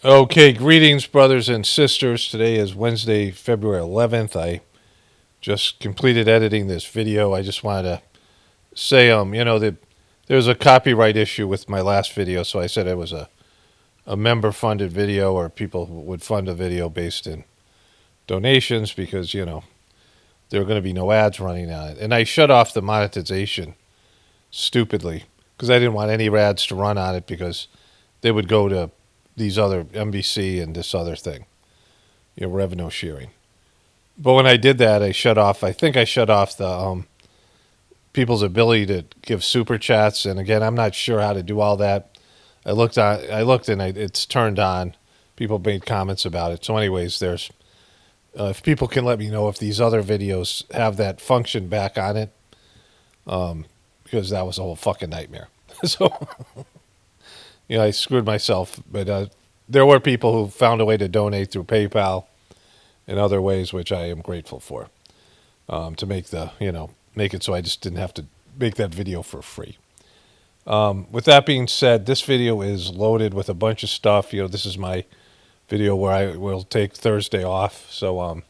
Okay, greetings, brothers and sisters. Today is Wednesday, February 11th. I just completed editing this video. I just wanted to say, that there was a copyright issue with my last video, so I said it was a member-funded video, or people would fund a video based in donations because, there were going to be no ads running on it. And I shut off the monetization stupidly because I didn't want any ads to run on it because they would go to these other NBC and this other thing, revenue sharing. But when I did that, I think I shut off the people's ability to give super chats. And again, I'm not sure how to do all that. I looked and it's turned on. People made comments about it. So anyways, there's, if people can let me know if these other videos have that function back on it, because that was a whole fucking nightmare. So, I screwed myself, but there were people who found a way to donate through PayPal and other ways, which I am grateful for, to make it so I just didn't have to make that video for free. With that being said, this video is loaded with a bunch of stuff. This is my video where I will take Thursday off. So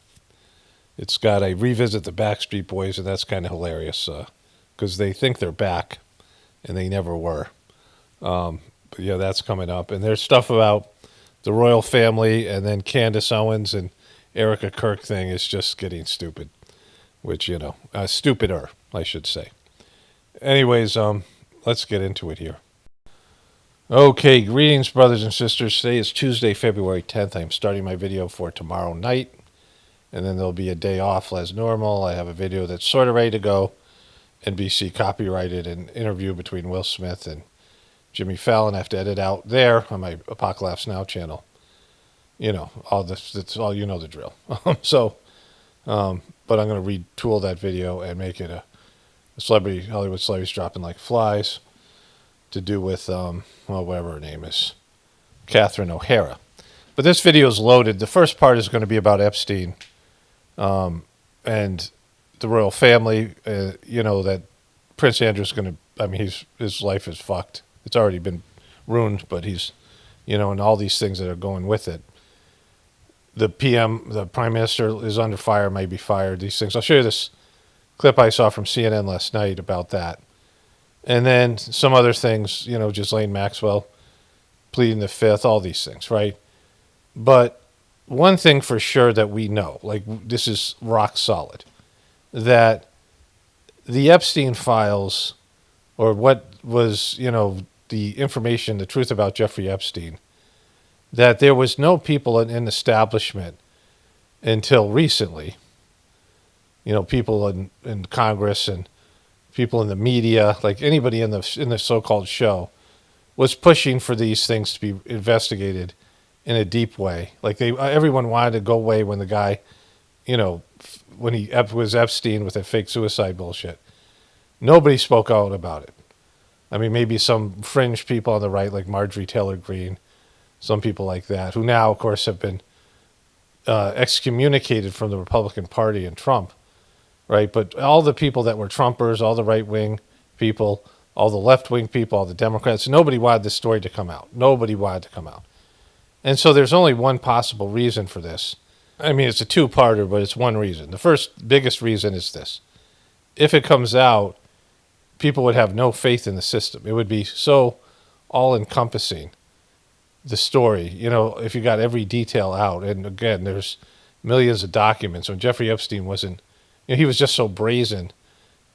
it's got a revisit the Backstreet Boys, and that's kind of hilarious because they think they're back, and they never were. But yeah, that's coming up. And there's stuff about the royal family, and then Candace Owens and Erika Kirk thing is just getting stupid, which, stupider, I should say. Anyways, let's get into it here. Okay, greetings, brothers and sisters. Today is Tuesday, February 10th. I'm starting my video for tomorrow night, and then there'll be a day off as normal. I have a video that's sort of ready to go. NBC copyrighted an interview between Will Smith and Jimmy Fallon. I have to edit out there on my Apocalypse Now channel. All this, it's all, the drill. But I'm going to retool that video and make it a Hollywood celebrities dropping like flies to do with, whatever her name is, Catherine O'Hara. But this video is loaded. The first part is going to be about Epstein and the royal family. That Prince Andrew's going to, his life is fucked. It's already been ruined, but he's, and all these things that are going with it. The Prime Minister is under fire, may be fired, these things. I'll show you this clip I saw from CNN last night about that. And then some other things, Ghislaine Maxwell pleading the fifth, all these things, right? But one thing for sure that we know, like this is rock solid, that the Epstein files, or what was, the information, the truth about Jeffrey Epstein, that there was no people in establishment until recently, people in Congress and people in the media, like anybody in the so-called show, was pushing for these things to be investigated in a deep way. Like everyone wanted to go away when the guy, when he was Epstein with that fake suicide bullshit. Nobody spoke out about it. Maybe some fringe people on the right, like Marjorie Taylor Greene, some people like that, who now, of course, have been excommunicated from the Republican Party and Trump, right? But all the people that were Trumpers, all the right-wing people, all the left-wing people, all the Democrats, nobody wanted this story to come out. Nobody wanted to come out. And so there's only one possible reason for this. It's a two-parter, but it's one reason. The first biggest reason is this. If it comes out, people would have no faith in the system. It would be so all-encompassing, the story, if you got every detail out. And again, there's millions of documents. When Jeffrey Epstein wasn't, he was just so brazen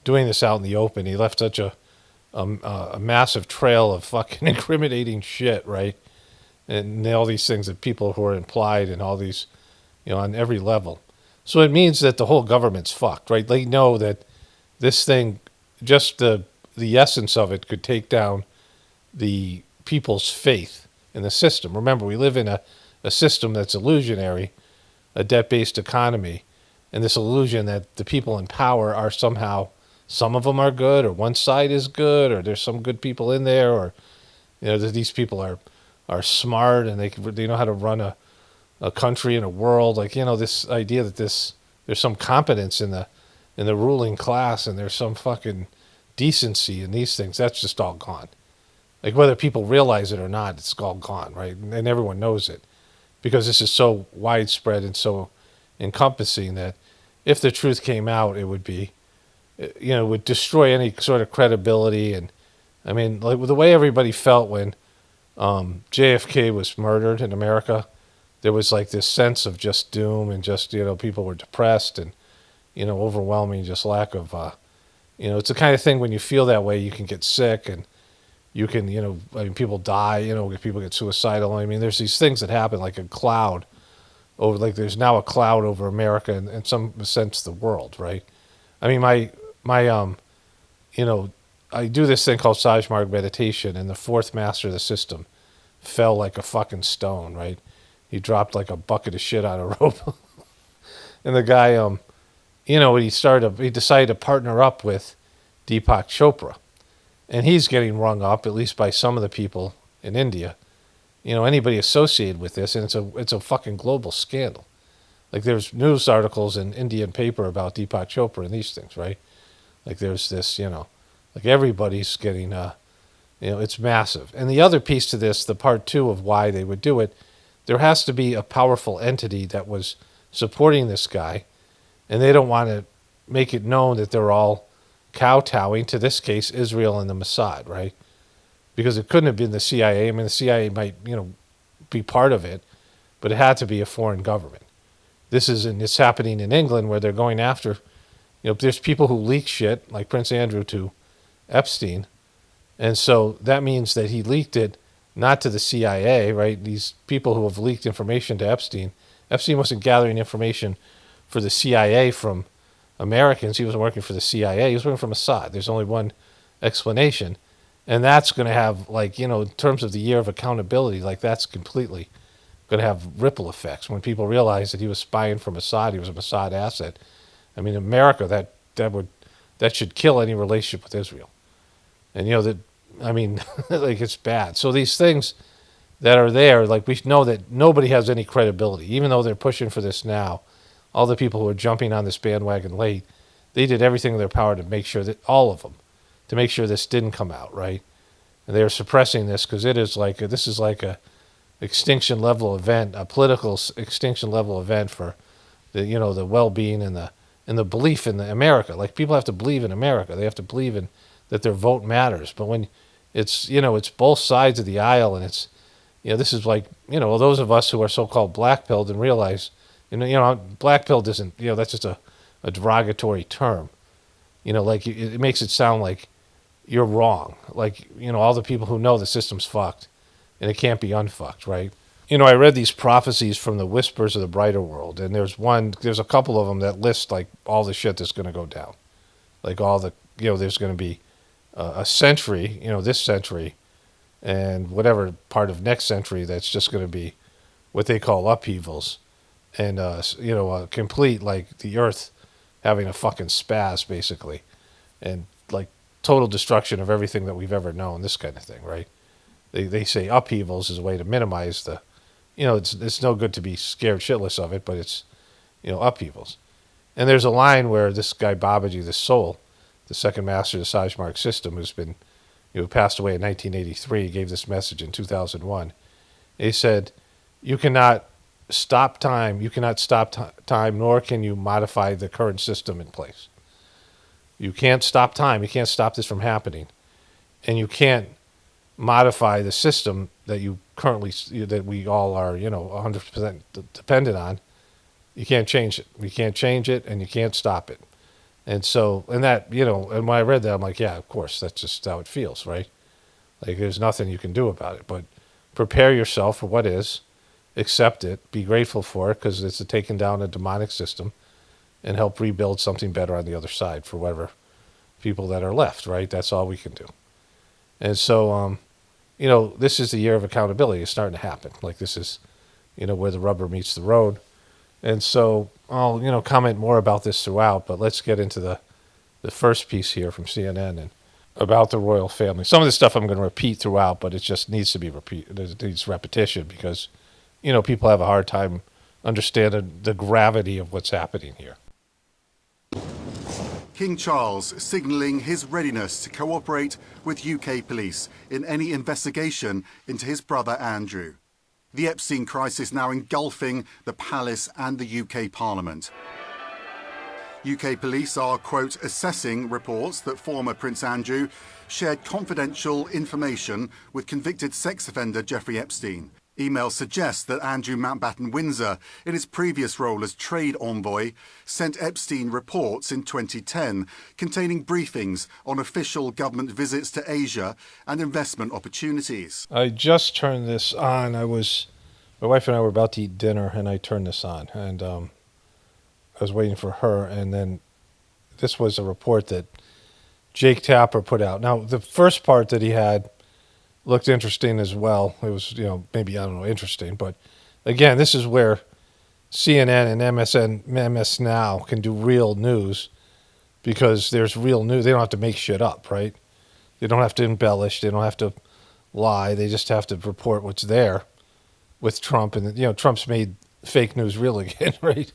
doing this out in the open. He left such a massive trail of fucking incriminating shit, right? And all these things that people who are implied and all these, on every level. So it means that the whole government's fucked, right? They know that this thing, just the essence of it could take down the people's faith in the system. Remember, we live in a system that's illusionary, a debt-based economy, and this illusion that the people in power are somehow, some of them are good, or one side is good, or there's some good people in there, or that these people are smart and they know how to run a country and a world. Like, this idea that there's some competence in the ruling class and there's some fucking decency in these things, that's just all gone. Like whether people realize it or not, it's all gone, right? And everyone knows it because this is so widespread and so encompassing that if the truth came out, it would be, would destroy any sort of credibility. And I mean, like the way everybody felt when JFK was murdered in America, there was like this sense of just doom and just, people were depressed and, overwhelming just lack of, it's the kind of thing when you feel that way, you can get sick and you can, I mean, people die, people get suicidal. I mean, there's these things that happen like a cloud over, like there's now a cloud over America and in some sense the world, right? I mean, you know, I do this thing called Sajmarg meditation, and the fourth master of the system fell like a fucking stone, right? He dropped like a bucket of shit on a rope. And the guy, he decided to partner up with Deepak Chopra. And he's getting rung up, at least by some of the people in India. Anybody associated with this, and it's a fucking global scandal. Like there's news articles in Indian paper about Deepak Chopra and these things, right? Like there's this, like everybody's getting, it's massive. And the other piece to this, the part two of why they would do it, there has to be a powerful entity that was supporting this guy, and they don't want to make it known that they're all kowtowing to this case, Israel and the Mossad, right? Because it couldn't have been the CIA. I mean, the CIA might, be part of it, but it had to be a foreign government. It's happening in England where they're going after, there's people who leak shit, like Prince Andrew to Epstein. And so that means that he leaked it not to the CIA, right? These people who have leaked information to Epstein. Epstein wasn't gathering information for the CIA from Americans. He wasn't working for the CIA. He was working for Mossad. There's only one explanation. And that's going to have, like, in terms of the year of accountability, like that's completely going to have ripple effects. When people realize that he was spying for Mossad, he was a Mossad asset. I mean, America, that should kill any relationship with Israel. And, like it's bad. So these things that are there, like we know that nobody has any credibility, even though they're pushing for this now. All the people who are jumping on this bandwagon late, they did everything in their power to make sure that, all of them, to make sure this didn't come out, right? And they're suppressing this because this is like a extinction level event, a political extinction level event for the, the well-being and the belief in America. Like people have to believe in America. They have to believe in that their vote matters. But when it's, it's both sides of the aisle, and it's, this is like, those of us who are so-called black-pilled and realize, black-pilled isn't, that's just a derogatory term. Like it makes it sound like you're wrong. Like, all the people who know the system's fucked and it can't be unfucked, right? I read these prophecies from the Whispers of the Brighter World, and there's a couple of them that list like all the shit that's going to go down. Like all the, there's going to be a century, this century, and whatever part of next century that's just going to be what they call upheavals. And, a complete, like the earth having a fucking spaz, basically. And like total destruction of everything that we've ever known, this kind of thing, right? They say upheavals is a way to minimize the, it's no good to be scared shitless of it, but it's, upheavals. And there's a line where this guy Babaji, the soul, the second master of the Sajmarg system, who's been, passed away in 1983, gave this message in 2001. He said, you cannot stop time, time, nor can you modify the current system in place. You can't stop time. You can't stop this from happening. And you can't modify the system that that we all are, 100% dependent on. You can't change it. You can't change it, and you can't stop it. And so, and when I read that, I'm like, yeah, of course, that's just how it feels, right? Like there's nothing you can do about it, but prepare yourself for what is, accept it, be grateful for it, because it's taking down a demonic system, and help rebuild something better on the other side for whatever people that are left, right? That's all we can do. And so, this is the year of accountability. It's starting to happen. Like this is, where the rubber meets the road. And so I'll, comment more about this throughout, but let's get into the first piece here from CNN and about the royal family. Some of this stuff I'm going to repeat throughout, but it just needs to be repeated. It needs repetition because, people have a hard time understanding the gravity of what's happening here. King Charles signalling his readiness to cooperate with UK police in any investigation into his brother Andrew. The Epstein crisis now engulfing the palace and the UK Parliament. UK police are, quote, assessing reports that former Prince Andrew shared confidential information with convicted sex offender Jeffrey Epstein. Emails suggest that Andrew Mountbatten Windsor, in his previous role as trade envoy, sent Epstein reports in 2010 containing briefings on official government visits to Asia and investment opportunities. I just turned this on. My wife and I were about to eat dinner, and I turned this on, and I was waiting for her, and then this was a report that Jake Tapper put out. Now, the first part that he had looked interesting as well. It was, maybe, I don't know, interesting. But again, this is where CNN and MS Now can do real news because there's real news. They don't have to make shit up, right? They don't have to embellish. They don't have to lie. They just have to report what's there with Trump. And, Trump's made fake news real again, right?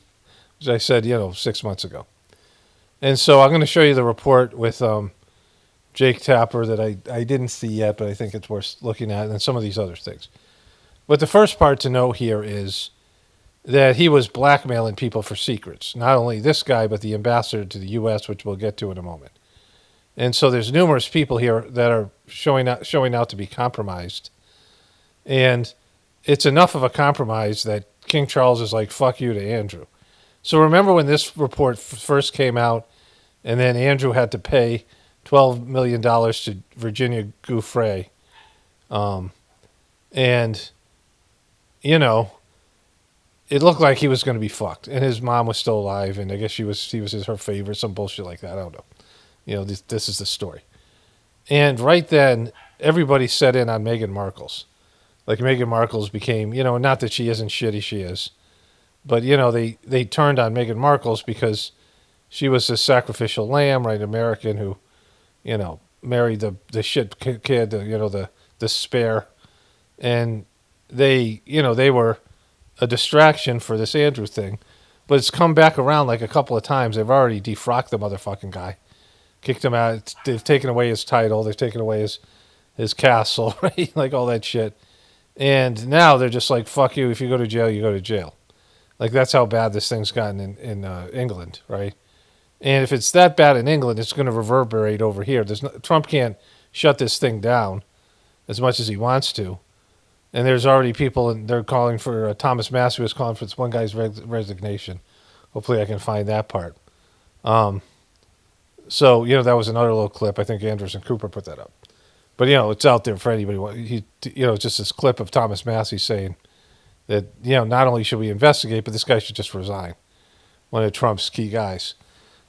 As I said, 6 months ago. And so I'm going to show you the report with Jake Tapper that I didn't see yet, but I think it's worth looking at, and some of these other things. But the first part to know here is that he was blackmailing people for secrets. Not only this guy, but the ambassador to the U.S., which we'll get to in a moment. And so there's numerous people here that are showing out to be compromised. And it's enough of a compromise that King Charles is like, fuck you to Andrew. So remember when this report first came out, and then Andrew had to pay $12 million to Virginia Giuffre. And, it looked like he was going to be fucked. And his mom was still alive, and I guess he was her favorite, some bullshit like that. I don't know. This is the story. And right then, everybody set in on Meghan Markle's. Like, Meghan Markle's became, not that she isn't shitty, she is. But, they turned on Meghan Markle's because she was a sacrificial lamb, right, American who, married the shit kid, the spare. And they were a distraction for this Andrew thing. But it's come back around like a couple of times. They've already defrocked the motherfucking guy. Kicked him out. They've taken away his title. They've taken away his castle, right? Like all that shit. And now they're just like, fuck you. If you go to jail, you go to jail. Like that's how bad this thing's gotten in England, right? And if it's that bad in England, it's going to reverberate over here. Trump can't shut this thing down as much as he wants to. And there's already people, and they're calling for, Thomas Massey was calling for this one guy's resignation. Hopefully I can find that part. So, that was another little clip. I think Anderson Cooper put that up. But, it's out there for anybody. It's just this clip of Thomas Massey saying that, not only should we investigate, but this guy should just resign. One of Trump's key guys.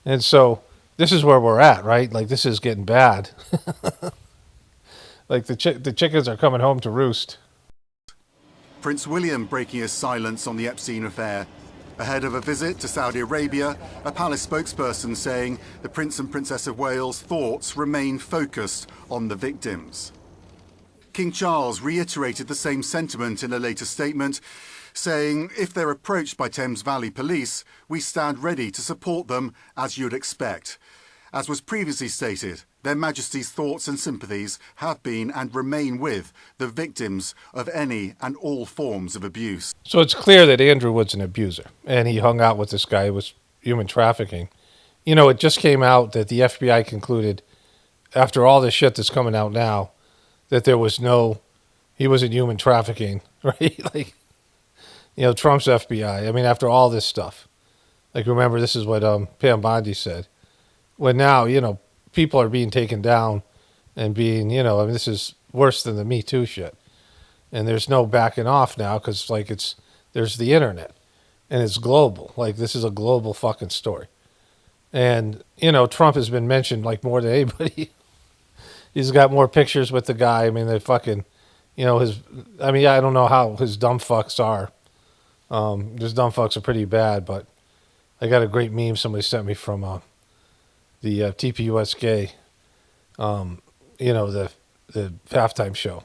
And so this is where we're at, right? Like, this is getting bad. Like, the chickens are coming home to roost. Prince William breaking his silence on the Epstein affair. Ahead of a visit to Saudi Arabia, a palace spokesperson saying the Prince and Princess of Wales' thoughts remain focused on the victims. King Charles reiterated the same sentiment in a later statement, saying, if they're approached by Thames Valley Police, we stand ready to support them as you'd expect. As was previously stated, Their Majesty's thoughts and sympathies have been and remain with the victims of any and all forms of abuse. So it's clear that Andrew was an abuser, and he hung out with this guy who was human trafficking. It just came out that the FBI concluded, after all this shit that's coming out now, that he wasn't human trafficking, right? Like, Trump's FBI. I mean, after all this stuff. Like, remember, this is what Pam Bondi said. When now, people are being taken down and being, this is worse than the Me Too shit. And there's no backing off now because, like, there's the internet. And it's global. Like, this is a global fucking story. And, Trump has been mentioned, like, more than anybody. He's got more pictures with the guy. I mean, they fucking, I don't know how his dumb fucks are. His dumb fucks are pretty bad, but I got a great meme somebody sent me from the TPUS gay, the halftime show,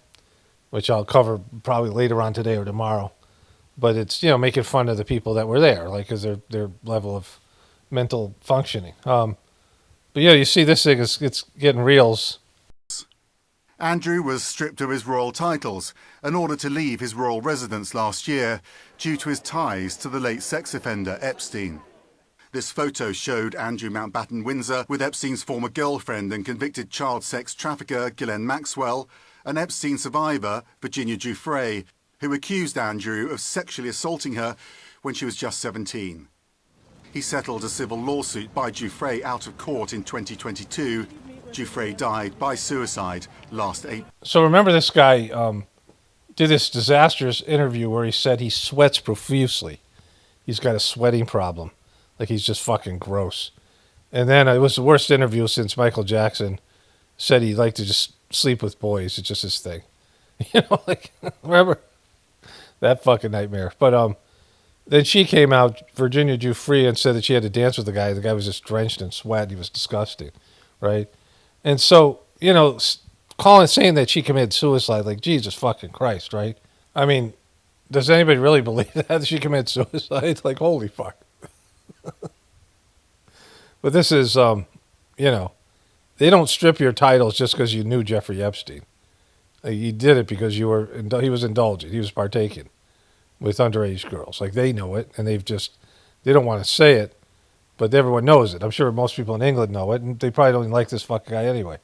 which I'll cover probably later on today or tomorrow. But it's, making fun of the people that were there, like, as their level of mental functioning. But yeah, you see this thing, it's getting reels. Andrew was stripped of his royal titles and ordered to leave his royal residence last year due to his ties to the late sex offender Epstein. This photo showed Andrew Mountbatten Windsor with Epstein's former girlfriend and convicted child sex trafficker Ghislaine Maxwell, an Epstein survivor, Virginia Giuffre, who accused Andrew of sexually assaulting her when she was just 17. He settled a civil lawsuit by Giuffre out of court in 2022. Giuffre died by suicide last April. So remember this guy did this disastrous interview where he said he sweats profusely. He's got a sweating problem. Like he's just fucking gross. And then it was the worst interview since Michael Jackson said he liked to just sleep with boys. It's just his thing. You know, like, remember that fucking nightmare. But then she came out, Virginia Giuffre, and said that she had to dance with the guy. The guy was just drenched in sweat. He was disgusting, right? And so, you know, saying that she committed suicide, like, Jesus fucking Christ, right? I mean, does anybody really believe that she committed suicide? Like, holy fuck. But this is, you know, they don't strip your titles just because you knew Jeffrey Epstein. You did it because he was indulging. He was partaking with underage girls. Like, they know it, and they don't want to say it, but everyone knows it. I'm sure most people in England know it, and they probably don't even like this fucking guy anyway.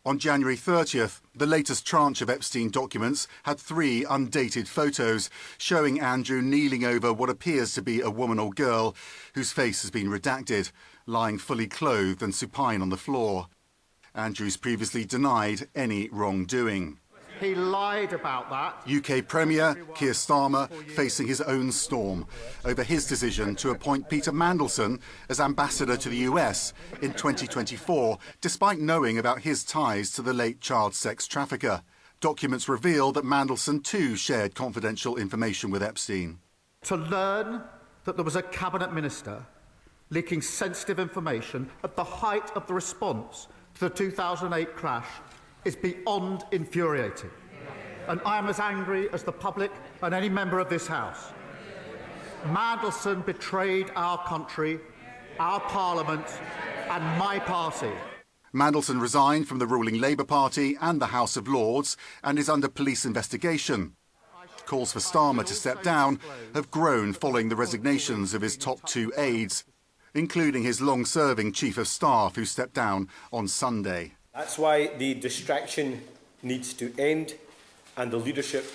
On January 30th, the latest tranche of Epstein documents had 3 undated photos showing Andrew kneeling over what appears to be a woman or girl whose face has been redacted, lying fully clothed and supine on the floor. Andrew's previously denied any wrongdoing. He lied about that. UK Premier Keir Starmer facing his own storm over his decision to appoint Peter Mandelson as ambassador to the US in 2024, despite knowing about his ties to the late child sex trafficker. Documents reveal that Mandelson too shared confidential information with Epstein. To learn that there was a cabinet minister leaking sensitive information at the height of the response to the 2008 crash is beyond infuriating. And I am as angry as the public and any member of this House. Mandelson betrayed our country, our Parliament, and my party. Mandelson resigned from the ruling Labour Party and the House of Lords and is under police investigation. Calls for Starmer to step down have grown following the resignations of his top 2 aides, including his long-serving Chief of Staff who stepped down on Sunday. That's why the distraction needs to end and the leadership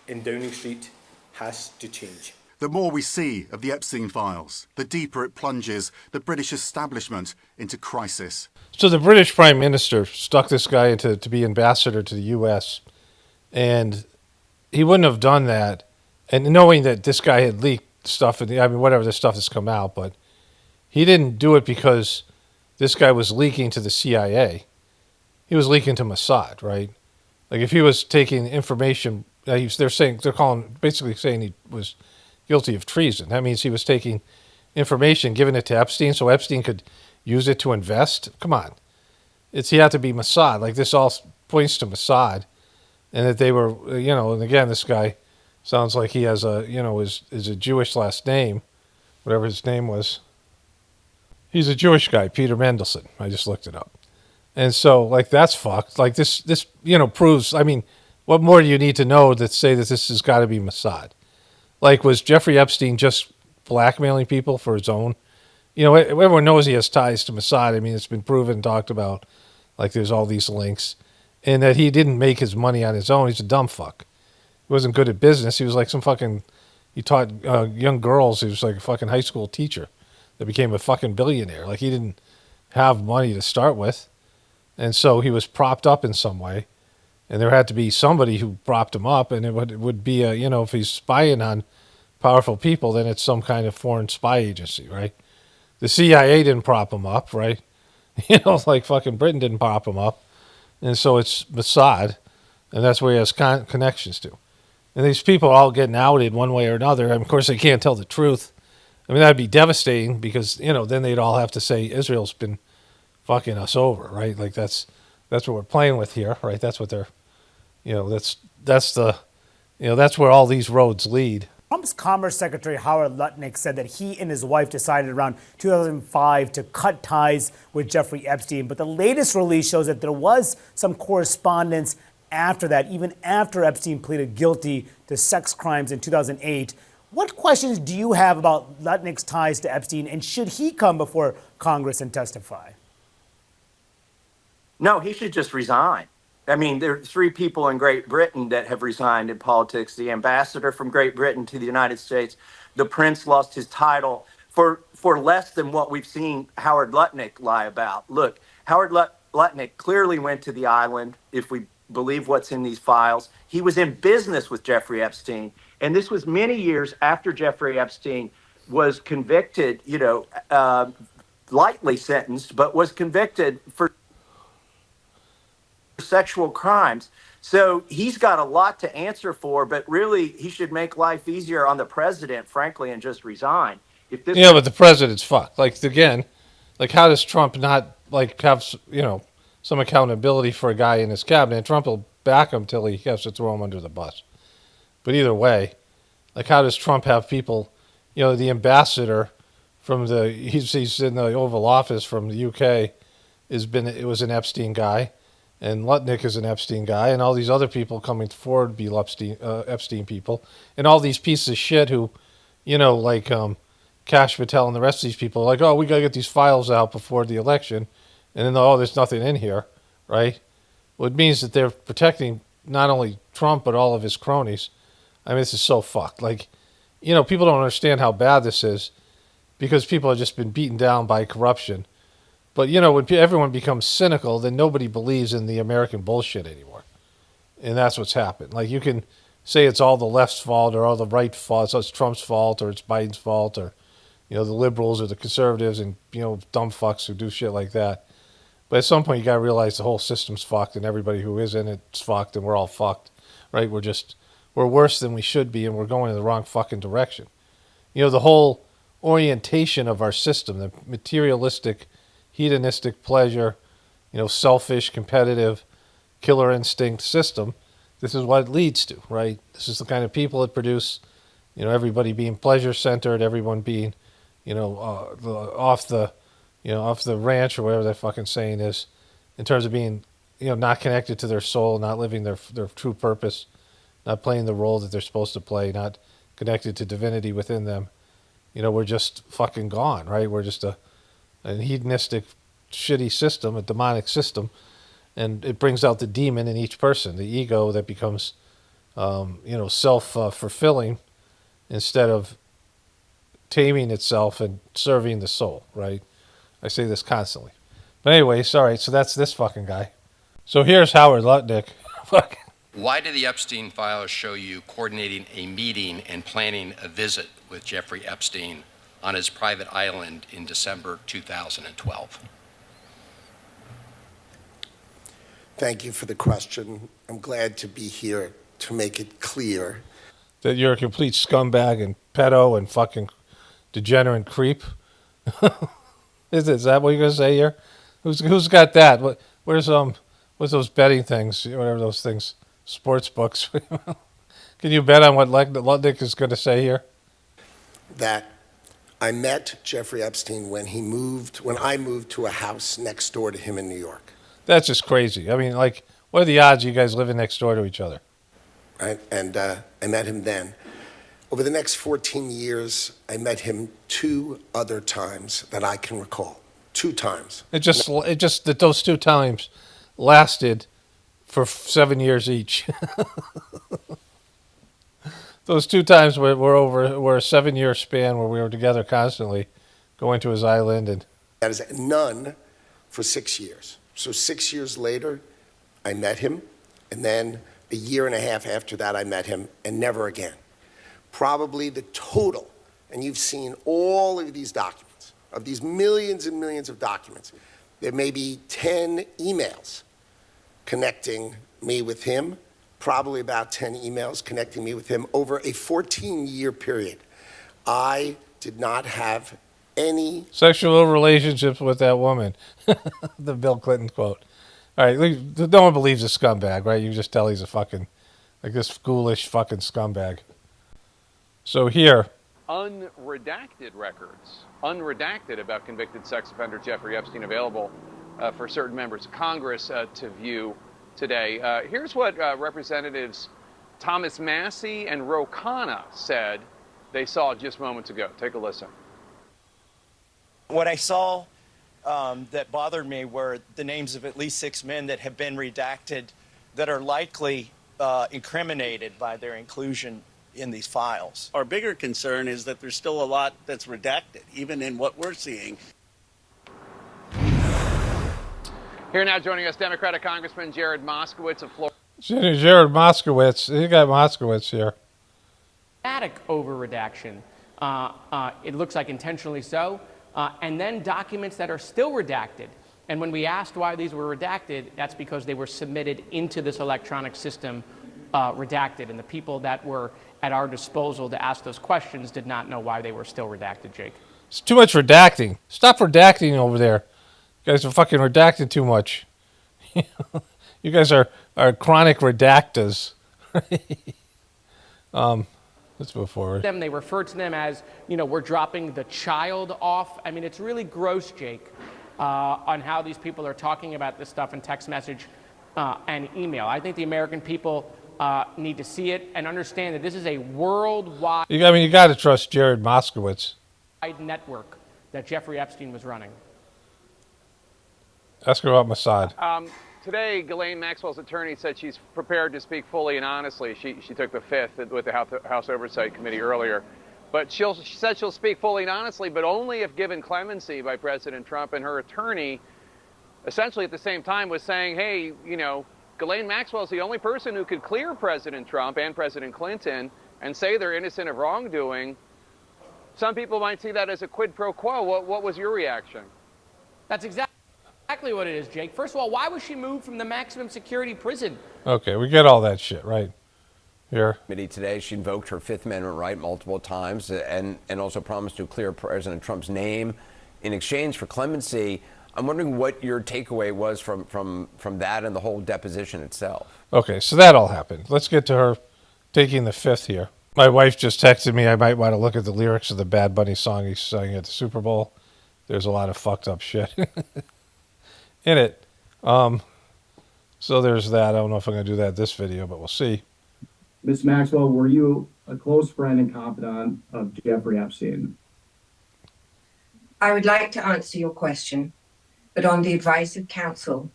in Downing Street has to change. The more we see of the Epstein files, the deeper it plunges the British establishment into crisis. So the British Prime Minister stuck this guy into to be ambassador to the U.S., and he wouldn't have done that, and knowing that this guy had leaked stuff, whatever the stuff that's come out, but he didn't do it because this guy was leaking to the CIA. He was leaking to Mossad, right? Like if he was taking information, they're basically saying he was guilty of treason. That means he was taking information, giving it to Epstein, so Epstein could use it to invest. Come on, he had to be Mossad. Like this all points to Mossad, and that they were, And again, this guy sounds like he has is a Jewish last name, whatever his name was. He's a Jewish guy, Peter Mandelson. I just looked it up. And so, like, that's fucked. Like, this proves, what more do you need to know that say that this has got to be Mossad? Like, was Jeffrey Epstein just blackmailing people for his own? Everyone knows he has ties to Mossad. It's been proven, talked about, like, there's all these links. And that he didn't make his money on his own. He's a dumb fuck. He wasn't good at business. He was like he taught young girls. He was like a fucking high school teacher that became a fucking billionaire. Like, he didn't have money to start with. And so he was propped up in some way, and there had to be somebody who propped him up, and it would be if he's spying on powerful people, then it's some kind of foreign spy agency, right? The CIA didn't prop him up, right? Like fucking Britain didn't prop him up, and so it's Mossad, and that's where he has connections to. And these people are all getting outed one way or another. Of course, they can't tell the truth. That'd be devastating because then they'd all have to say Israel's been fucking us over, right? Like that's what we're playing with here, right? That's what they're, that's where all these roads lead. Trump's Commerce Secretary Howard Lutnick said that he and his wife decided around 2005 to cut ties with Jeffrey Epstein. But the latest release shows that there was some correspondence after that, even after Epstein pleaded guilty to sex crimes in 2008. What questions do you have about Lutnick's ties to Epstein, and should he come before Congress and testify? No, he should just resign. I mean, there are three people in Great Britain that have resigned in politics. The ambassador from Great Britain to the United States, the prince lost his title for less than what we've seen Howard Lutnick lie about. Look, Howard Lutnick clearly went to the island, if we believe what's in these files. He was in business with Jeffrey Epstein. And this was many years after Jeffrey Epstein was convicted, lightly sentenced, but was convicted for sexual crimes. So he's got a lot to answer for, but really he should make life easier on the president, frankly, and just resign. But the president's fucked. Like, again, like, how does Trump not, like, have, some accountability for a guy in his cabinet? Trump will back him till he has to throw him under the bus. But either way, like, how does Trump have people, the ambassador from he's in the Oval Office from the UK, it was an Epstein guy, and Lutnick is an Epstein guy, and all these other people coming forward to be Epstein people, and all these pieces of shit who, like Kash Patel and the rest of these people are like, oh, we got to get these files out before the election, and then, oh, there's nothing in here, right? Well, it means that they're protecting not only Trump, but all of his cronies. I mean, this is so fucked. Like, people don't understand how bad this is because people have just been beaten down by corruption. But, when everyone becomes cynical, then nobody believes in the American bullshit anymore. And that's what's happened. Like, you can say it's all the left's fault or all the right fault, so it's Trump's fault or it's Biden's fault or, the liberals or the conservatives and, dumb fucks who do shit like that. But at some point, you got to realize the whole system's fucked and everybody who is in it's fucked and we're all fucked, right? We're worse than we should be and we're going in the wrong fucking direction. The whole orientation of our system, the materialistic, hedonistic pleasure, selfish, competitive, killer instinct system, this is what it leads to, right? This is the kind of people it produce, everybody being pleasure-centered, everyone being, off the ranch or whatever that fucking saying is, in terms of being, not connected to their soul, not living their true purpose, not playing the role that they're supposed to play, not connected to divinity within them. We're just fucking gone, right? We're just a hedonistic, shitty system, a demonic system, and it brings out the demon in each person, the ego that becomes, self-fulfilling instead of taming itself and serving the soul, right? I say this constantly. But anyway, sorry, so that's this fucking guy. So here's Howard Lutnick. Why did the Epstein files show you coordinating a meeting and planning a visit with Jeffrey Epstein on his private island in December 2012? Thank you for the question. I'm glad to be here to make it clear that you're a complete scumbag and pedo and fucking degenerate creep. Is that what you're gonna say here? Who's got that? What's those betting things? Whatever those things, sports books. Can you bet on what Lutnick is going to say here? That I met Jeffrey Epstein when I moved to a house next door to him in New York. That's just crazy. I mean, like, what are the odds of you guys living next door to each other? Right, and I met him then. Over the next 14 years, I met him 2 other times that I can recall. 2 times. It just that those 2 times lasted for 7 years each. Those 2 times were a 7-year span where we were together constantly, going to his island and. That is none for 6 years. So 6 years later, I met him, and then a year and a half after that, I met him, and never again. Probably the total, and you've seen all of these documents, of these millions and millions of documents, there may be 10 emails connecting me with him, probably about 10 emails connecting me with him over a 14-year period. I did not have any sexual relationships with that woman. The Bill Clinton quote. All right, no one believes a scumbag, right? You just tell he's a fucking, like this ghoulish fucking scumbag. So here, unredacted records, unredacted about convicted sex offender Jeffrey Epstein, available for certain members of Congress to view today. Here's what Representatives Thomas Massey and Ro Khanna said they saw just moments ago. Take a listen. What I saw that bothered me were the names of at least 6 men that have been redacted that are likely incriminated by their inclusion in these files. Our bigger concern is that there's still a lot that's redacted, even in what we're seeing. Here now joining us, Democratic Congressman Jared Moskowitz of Florida. Jared Moskowitz. You got Moskowitz here. Dramatic over-redaction. It looks like intentionally so. And then documents that are still redacted. And when we asked why these were redacted, that's because they were submitted into this electronic system redacted. And the people that were at our disposal to ask those questions did not know why they were still redacted, Jake. It's too much redacting. Stop redacting over there. You guys are fucking redacting too much. You guys are chronic redactors. Let's move forward. They refer to them as, we're dropping the child off. I mean, it's really gross, Jake, on how these people are talking about this stuff in text message and email. I think the American people need to see it and understand that this is a worldwide You got to trust Jared Moskowitz. network that Jeffrey Epstein was running. Ask her about Mossad. Today, Ghislaine Maxwell's attorney said she's prepared to speak fully and honestly. She took the fifth with the House Oversight Committee earlier. But she said she'll speak fully and honestly, but only if given clemency by President Trump. And her attorney, essentially at the same time, was saying, hey, Ghislaine Maxwell's the only person who could clear President Trump and President Clinton and say they're innocent of wrongdoing. Some people might see that as a quid pro quo. What was your reaction? That's exactly what it is, Jake. First of all, why was she moved from the maximum security prison? Okay, we get all that shit, right? Here. Today, she invoked her Fifth Amendment right multiple times and also promised to clear President Trump's name in exchange for clemency. I'm wondering what your takeaway was from that and the whole deposition itself. Okay, so that all happened. Let's get to her taking the fifth here. My wife just texted me I might want to look at the lyrics of the Bad Bunny song he sang at the Super Bowl. There's a lot of fucked up shit in it. So there's that. I don't know if I'm going to do that in this video, but we'll see. Ms. Maxwell, were you a close friend and confidant of Jeffrey Epstein? I would like to answer your question, but on the advice of counsel,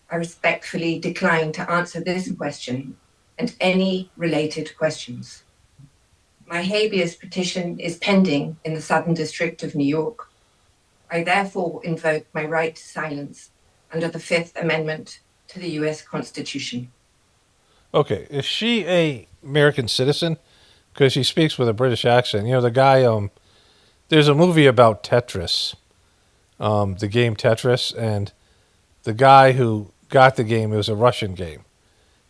I respectfully decline to answer this question and any related questions. My habeas petition is pending in the Southern District of New York. I therefore invoke my right to silence under the Fifth Amendment to the U.S. Constitution. Okay, is she a American citizen? Because she speaks with a British accent. The guy, there's a movie about Tetris, the game Tetris, and the guy who got the game, it was a Russian game.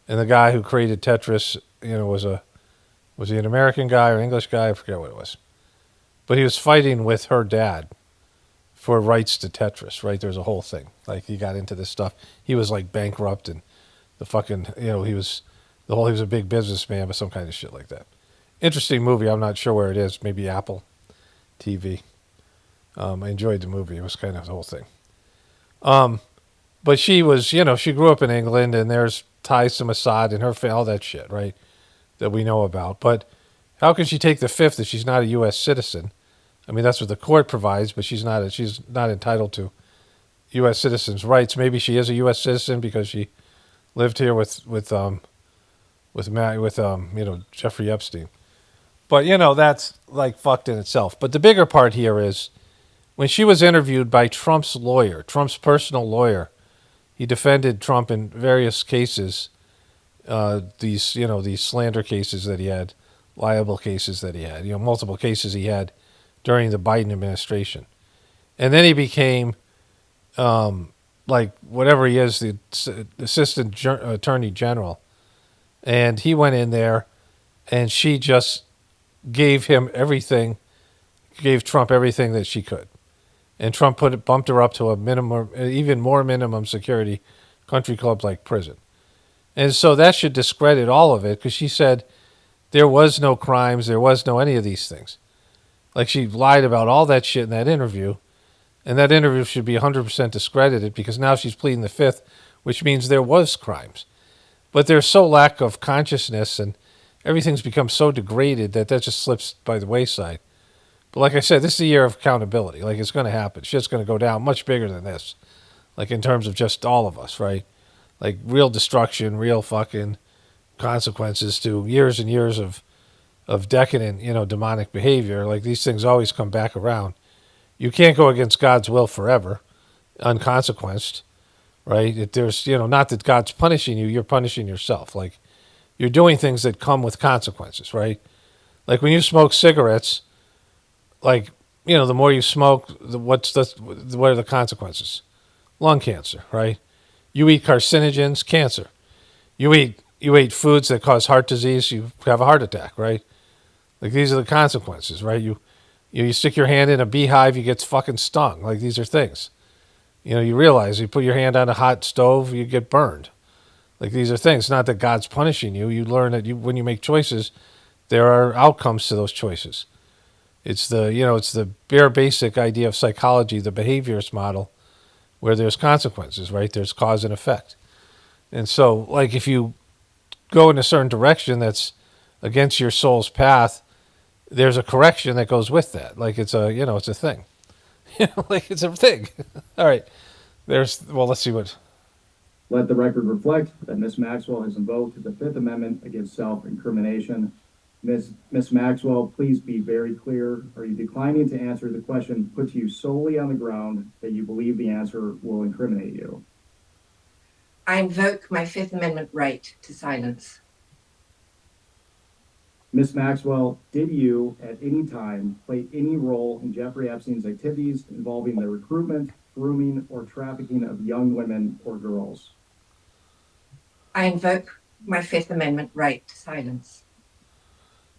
And the guy who created Tetris, was he an American guy or English guy? I forget what it was. But he was fighting with her dad for rights to Tetris, right? There's a whole thing. Like, he got into this stuff. He was like bankrupt and the fucking, he was a big businessman, but some kind of shit like that. Interesting movie. I'm not sure where it is. Maybe Apple TV. I enjoyed the movie. It was kind of the whole thing. But she was, she grew up in England, and there's ties to Mossad and her family, all that shit, right? That we know about. But how can she take the fifth if she's not a U.S. citizen? I mean, that's what the court provides, but she's not entitled to U.S. citizens' rights. Maybe she is a U.S. citizen because she lived here with Jeffrey Epstein. But that's like fucked in itself. But the bigger part here is when she was interviewed by Trump's lawyer, Trump's personal lawyer, he defended Trump in various cases. These slander cases that he had, liable cases that he had, multiple cases he had during the Biden administration. And then he became, whatever he is, the assistant attorney general. And he went in there and she just gave Trump everything that she could. And Trump bumped her up to a minimum, even more minimum security country club like prison. And so that should discredit all of it because she said there was no crimes, there was no any of these things. Like, she lied about all that shit in that interview, and that interview should be 100% discredited because now she's pleading the fifth, which means there was crimes. But there's so lack of consciousness and everything's become so degraded that just slips by the wayside. But like I said, this is a year of accountability. Like, it's going to happen. Shit's going to go down much bigger than this. Like, in terms of just all of us, right? Like, real destruction, real fucking consequences to years and years of decadent, demonic behavior. Like, these things always come back around. You can't go against God's will forever, unconsequenced, right? There's, not that God's punishing you, you're punishing yourself. Like, you're doing things that come with consequences, right? Like, when you smoke cigarettes, like, the more you smoke, what are the consequences? Lung cancer, right? You eat carcinogens, cancer. You eat foods that cause heart disease, you have a heart attack, right? Like, these are the consequences, right? You stick your hand in a beehive, you get fucking stung. Like, these are things. You realize you put your hand on a hot stove, you get burned. Like, these are things. Not that God's punishing you. You learn that when you make choices, there are outcomes to those choices. It's the bare basic idea of psychology, the behaviorist model, where there's consequences, right? There's cause and effect. And so, like, if you go in a certain direction that's against your soul's path, there's a correction that goes with that. Like, it's a thing. Like, it's a thing. All right. Let's see what. Let the record reflect that Ms. Maxwell has invoked the Fifth Amendment against self-incrimination. Ms. Maxwell, please be very clear. Are you declining to answer the question put to you solely on the ground that you believe the answer will incriminate you? I invoke my Fifth Amendment right to silence. Ms. Maxwell, did you at any time play any role in Jeffrey Epstein's activities involving the recruitment, grooming, or trafficking of young women or girls? I invoke my Fifth Amendment right to silence.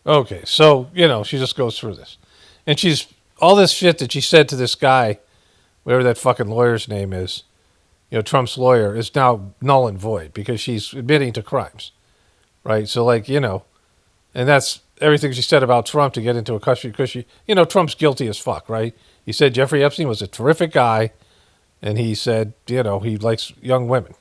Okay, so, she just goes through this. And all this shit that she said to this guy, whatever that fucking lawyer's name is, Trump's lawyer, is now null and void because she's admitting to crimes, right? So, like, and that's everything she said about Trump to get into a custody because Trump's guilty as fuck, right? He said Jeffrey Epstein was a terrific guy, and he said, he likes young women.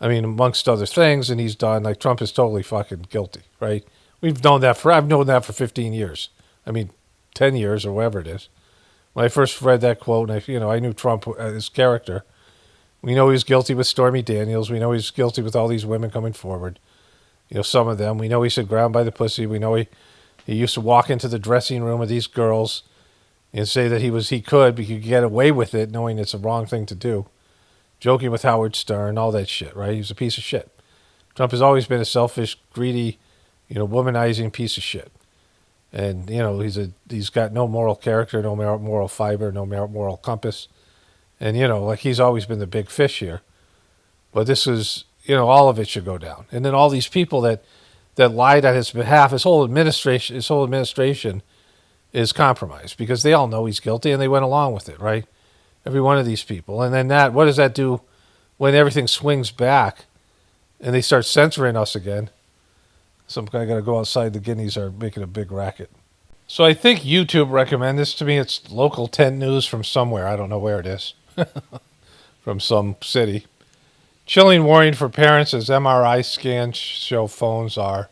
I mean, amongst other things, and he's done, like, Trump is totally fucking guilty, right? I've known that for 15 years. I mean, 10 years or whatever it is. When I first read that quote, and I knew Trump, his character. We know he was guilty with Stormy Daniels. We know he's guilty with all these women coming forward. Some of them. We know he said ground by the pussy. We know he used to walk into the dressing room of these girls and say that he could get away with it knowing it's a wrong thing to do. Joking with Howard Stern, all that shit, right? He was a piece of shit. Trump has always been a selfish, greedy, womanizing piece of shit. And, he's got no moral character, no moral fiber, no moral compass. And, he's always been the big fish here. But this is, all of it should go down. And then all these people that lied on his behalf, his whole administration is compromised because they all know he's guilty and they went along with it, right? Every one of these people. And then what does that do when everything swings back and they start censoring us again? Some guy got to go outside. The guineas are making a big racket. So I think YouTube recommended this to me. It's local 10 news from somewhere. I don't know where it is. From some city. Chilling warning for parents as MRI scans show phones are.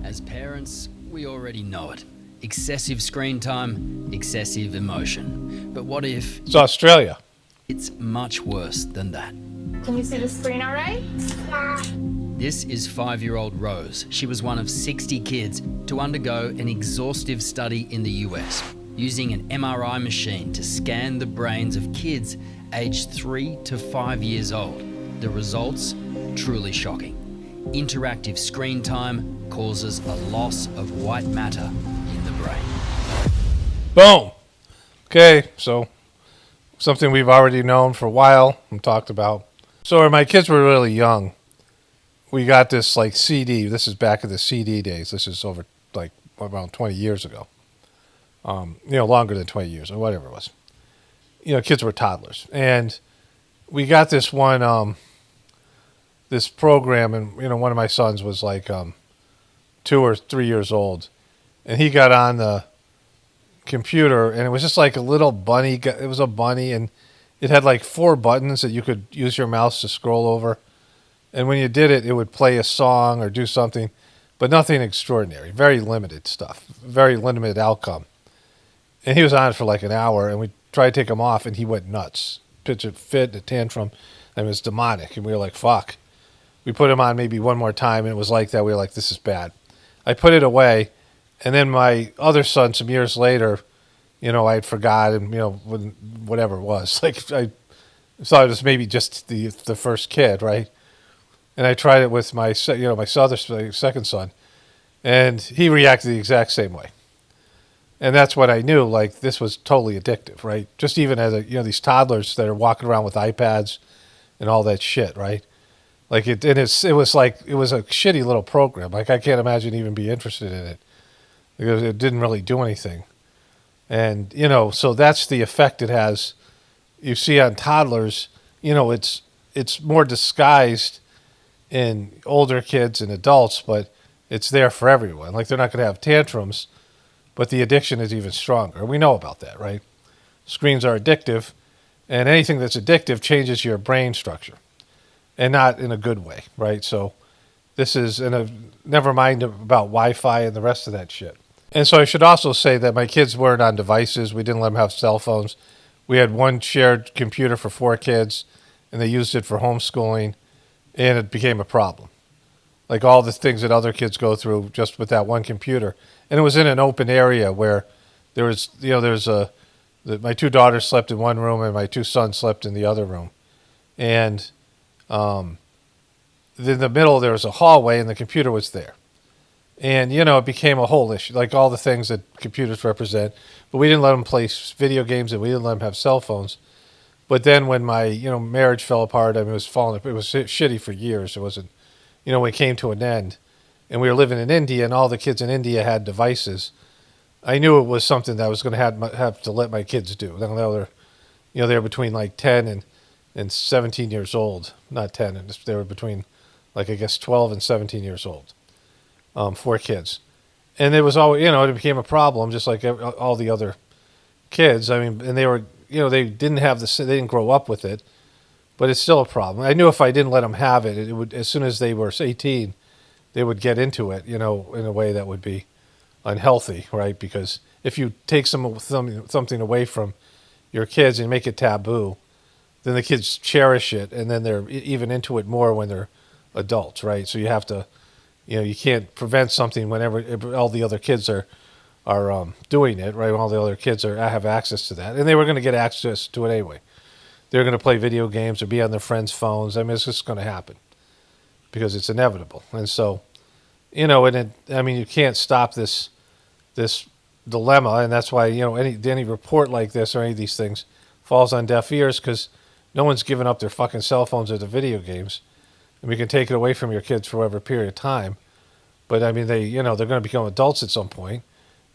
As parents, we already know it. Excessive screen time, excessive emotion. But what if... It's Australia. It's much worse than that. Can you see the screen all right? Yeah. This is 5-year-old Rose. She was one of 60 kids to undergo an exhaustive study in the US, using an MRI machine to scan the brains of kids aged 3 to 5 years old. The results, truly shocking. Interactive screen time causes a loss of white matter in the brain. Boom. Okay, so something we've already known for a while and talked about. So when my kids were really young, we got this like CD. This is back in the CD days. This is over like around 20 years ago. Longer than 20 years or whatever it was. Kids were toddlers. And we got this one, this program, and, one of my sons was like, 2 or 3 years old, and he got on the computer, and it was just like a little bunny. It was a bunny, and it had like 4 buttons that you could use your mouse to scroll over. And when you did it, it would play a song or do something, but nothing extraordinary. Very limited stuff. Very limited outcome. And he was on it for like an hour, and we tried to take him off, and he went nuts. Pitch a fit, a tantrum, and it was demonic. And we were like, fuck. We put him on maybe one more time, and it was like that. We were like, this is bad. I put it away, and then my other son, some years later, I had forgotten, whatever it was. Like, I thought it was maybe just the first kid, right? And I tried it with my second son, and he reacted the exact same way. And that's what I knew, like, this was totally addictive, right? Just even as these toddlers that are walking around with iPads and all that shit, right? Like, it was like, it was a shitty little program. Like, I can't imagine even be interested in it because it didn't really do anything. And, so that's the effect it has. You see on toddlers, it's more disguised in older kids and adults, but it's there for everyone. Like, they're not going to have tantrums, but the addiction is even stronger. We know about that, right? Screens are addictive, and anything that's addictive changes your brain structure, and not in a good way, right? So this is, never mind about Wi-Fi and the rest of that shit. And so I should also say that my kids weren't on devices. We didn't let them have cell phones. We had one shared computer for 4 kids, and they used it for homeschooling, and it became a problem. Like all the things that other kids go through just with that one computer. And it was in an open area where there was, my 2 daughters slept in one room and my 2 sons slept in the other room. And in the middle there was a hallway and the computer was there. And, it became a whole issue, like all the things that computers represent. But we didn't let them play video games and we didn't let them have cell phones. But then when my, marriage fell apart, it was shitty for years. It wasn't, when it came to an end and we were living in India and all the kids in India had devices, I knew it was something that I was going to have to let my kids do. They're between like 10 and 17 years old. Not 10, they were between like, I guess 12 and 17 years old. 4 kids. And it was always, it became a problem just like all the other kids. I mean, and they were, they didn't grow up with it, but it's still a problem. I knew if I didn't let them have it, it would, as soon as they were 18, they would get into it, in a way that would be unhealthy, right? Because if you take something away from your kids and make it taboo, then the kids cherish it, and then they're even into it more when they're adults, right? So you have to, you can't prevent something whenever all the other kids are doing it, right? When all the other kids have access to that, and they were going to get access to it anyway. They're going to play video games or be on their friends' phones. I mean, it's just going to happen because it's inevitable. And so, you can't stop this dilemma, and that's why any report like this or any of these things falls on deaf ears because no one's giving up their fucking cell phones or the video games. And we can take it away from your kids for whatever period of time. But I mean, they're going to become adults at some point,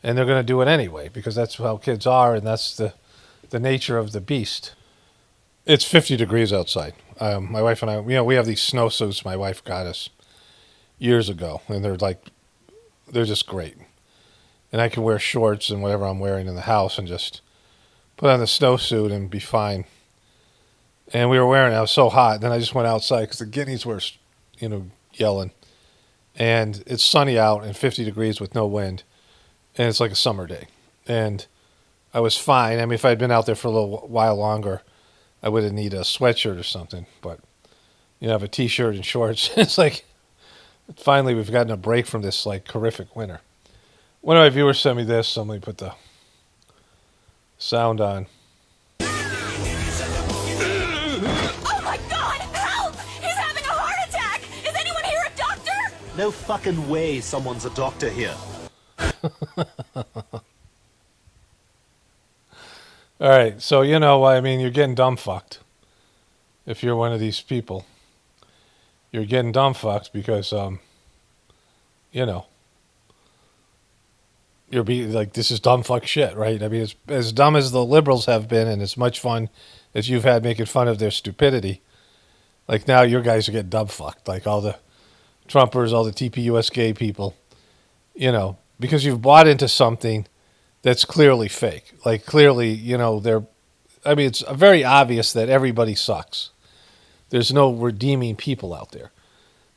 and they're going to do it anyway because that's how kids are, and that's the nature of the beast. It's 50 degrees outside. My wife and I, we have these snowsuits my wife got us years ago, and they're just great. And I can wear shorts and whatever I'm wearing in the house and just put on the snowsuit and be fine. And we were wearing it. I was so hot. Then I just went outside because the guineas were, yelling. And it's sunny out and 50 degrees with no wind. And it's like a summer day. And I was fine. I mean, if I'd been out there for a little while longer, I would have needed a sweatshirt or something. But, I have a T-shirt and shorts. It's like, finally we've gotten a break from this, like, horrific winter. One of my viewers sent me this, so let me put the sound on. No fucking way someone's a doctor here. All right, so you're getting dumb fucked. If you're one of these people, you're getting dumb fucked because, you're being like, this is dumb fuck shit, right? I mean, it's as dumb as the liberals have been, and as much fun as you've had making fun of their stupidity. Like now, your guys are getting dumb fucked, like all the Trumpers, all the TPUS gay people, because you've bought into something that's clearly fake. Like clearly, it's very obvious that everybody sucks. There's no redeeming people out there.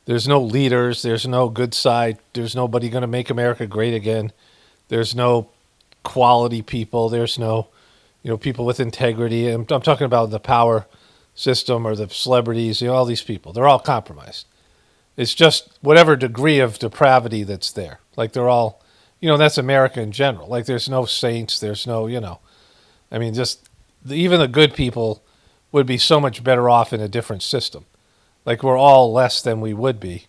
There's no leaders. There's no good side. There's nobody going to make America great again. There's no quality people. There's no, people with integrity. I'm talking about the power system or the celebrities, all these people. They're all compromised. It's just whatever degree of depravity that's there. Like they're all, that's America in general. Like there's no saints. There's no, even the good people would be so much better off in a different system. Like we're all less than we would be.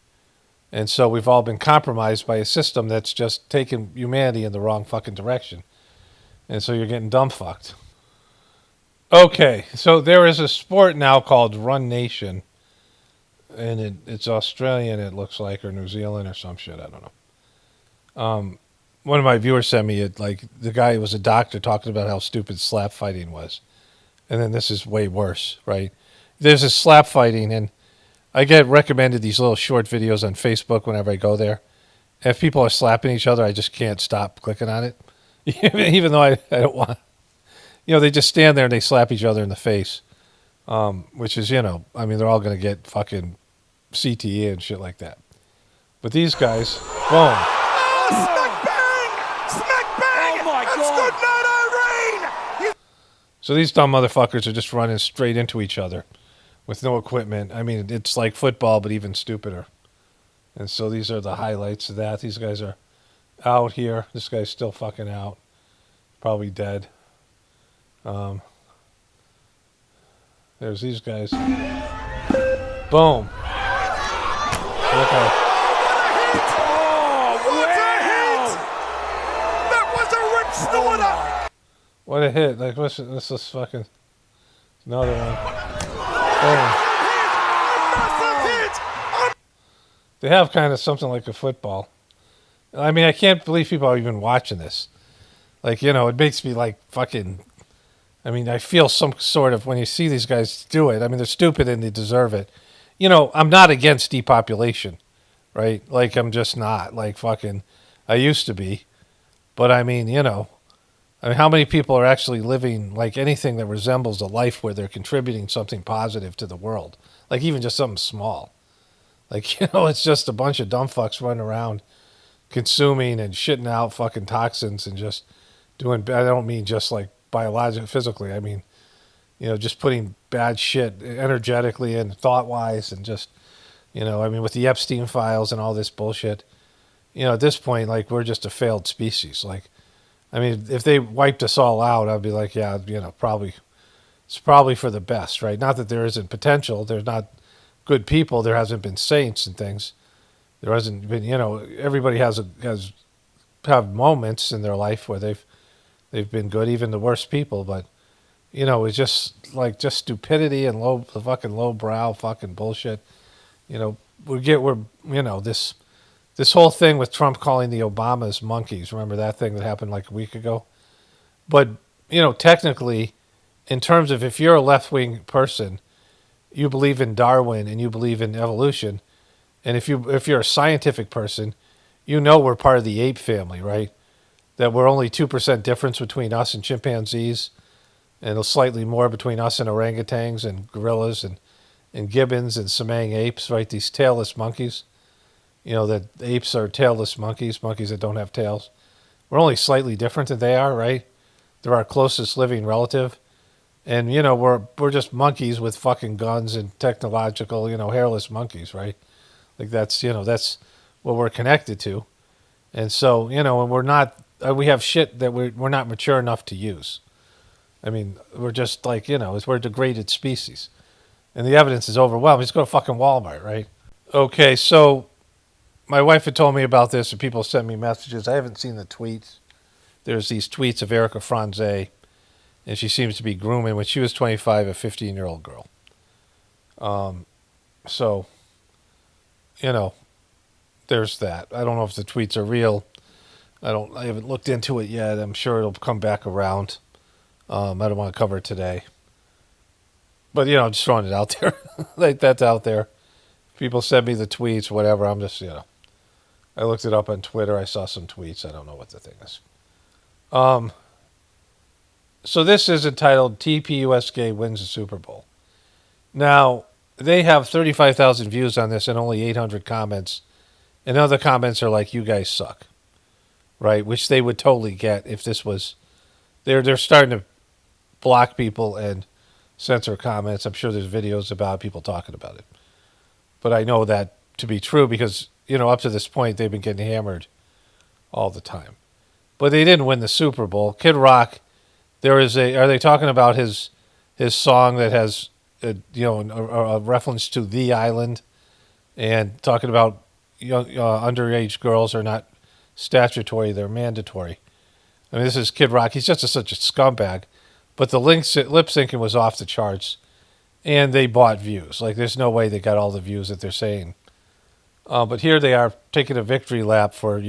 And so we've all been compromised by a system that's just taken humanity in the wrong fucking direction. And so you're getting dumb fucked. Okay, so there is a sport now called Run Nation. And it's Australian, it looks like, or New Zealand or some shit. I don't know. One of my viewers sent me it. Like the guy was a doctor talking about how stupid slap fighting was. And then this is way worse, right? There's a slap fighting, and I get recommended these little short videos on Facebook whenever I go there. If people are slapping each other, I just can't stop clicking on it. Even though I don't want... they just stand there and they slap each other in the face. Which is, they're all going to get fucking CTE and shit like that. But these guys, boom. Smack bang! Smack bang! Oh my God! That's good, Irene! So these dumb motherfuckers are just running straight into each other with no equipment. I mean, it's like football, but even stupider. And so these are the highlights of that. These guys are out here. This guy's still fucking out. Probably dead. There's these guys. Boom. Okay. That was a rip snorter! What a hit. Like, this is fucking... Another one. Boom. They have kind of something like a football. I mean, I can't believe people are even watching this. Like, it makes me like fucking... I feel some sort of, when you see these guys do it, they're stupid and they deserve it. I'm not against depopulation, right? Like, I'm just not. Like, fucking, I used to be. But, how many people are actually living, like, anything that resembles a life where they're contributing something positive to the world? Like, even just something small. Like, it's just a bunch of dumb fucks running around consuming and shitting out fucking toxins and just doing, I don't mean just, like, biologically, physically. I mean, just putting bad shit energetically and thought-wise and just, with the Epstein files and all this bullshit, at this point, like, we're just a failed species. Like, if they wiped us all out, I'd be like, yeah, probably, it's probably for the best, right? Not that there isn't potential. There's not good people. There hasn't been saints and things. There hasn't been, everybody has moments in their life where they've been good, even the worst people, but it's just like stupidity and the fucking low brow fucking bullshit. This whole thing with Trump calling the Obamas monkeys. Remember that thing that happened like a week ago? But technically, in terms of if you're a left-wing person, you believe in Darwin and you believe in evolution, and if you're a scientific person, we're part of the ape family, right? That we're only 2% difference between us and chimpanzees, and slightly more between us and orangutans and gorillas and gibbons and Semang apes, right? These tailless monkeys. That apes are tailless monkeys that don't have tails. We're only slightly different than they are, right? They're our closest living relative. And, we're just monkeys with fucking guns and technological, hairless monkeys, right? Like that's what we're connected to. And so, and we're not... we have shit that we're not mature enough to use. We're just like, we're a degraded species. And the evidence is overwhelming. Just go to fucking Walmart, right? Okay, so my wife had told me about this and people sent me messages. I haven't seen the tweets. There's these tweets of Erika Franze, and she seems to be grooming, when she was 25, a 15-year-old girl. So, there's that. I don't know if the tweets are real. I haven't looked into it yet. I'm sure it'll come back around. I don't want to cover it today. But, I'm just throwing it out there. Like, that's out there. People send me the tweets, whatever. I'm just, I looked it up on Twitter. I saw some tweets. I don't know what the thing is. So this is entitled TPUSK Wins the Super Bowl. Now, they have 35,000 views on this and only 800 comments. And other comments are like, you guys suck. Right? Which they would totally get if this was... They're starting to block people and censor comments. I'm sure there's videos about people talking about it. But I know that to be true because, up to this point, they've been getting hammered all the time. But they didn't win the Super Bowl. Kid Rock, are they talking about his song that has, a reference to the island and talking about underage girls are not statutory, they're mandatory. I mean, this is Kid Rock. He's just such a scumbag. But the lip syncing was off the charts, and they bought views. Like, there's no way they got all the views that they're saying. But here they are taking a victory lap for,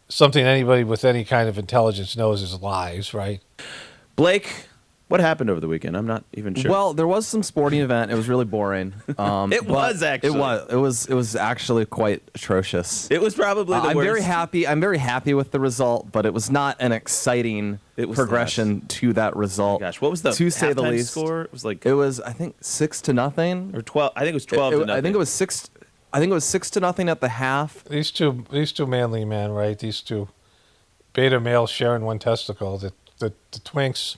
something anybody with any kind of intelligence knows is lies, right? Blake, what happened over the weekend? I'm not even sure. Well, there was some sporting event. It was really boring. It was actually. It was actually quite atrocious. It was probably the worst. I'm very happy with the result, but it was not an exciting progression to that result. Oh my gosh, what was the to say the halftime least? score? It was I think 6-0 or 12. I think it was 12-0. I think it was 6. I think it was 6-0 at the half. These two manly men, right? These two beta males sharing one testicle. The twinks,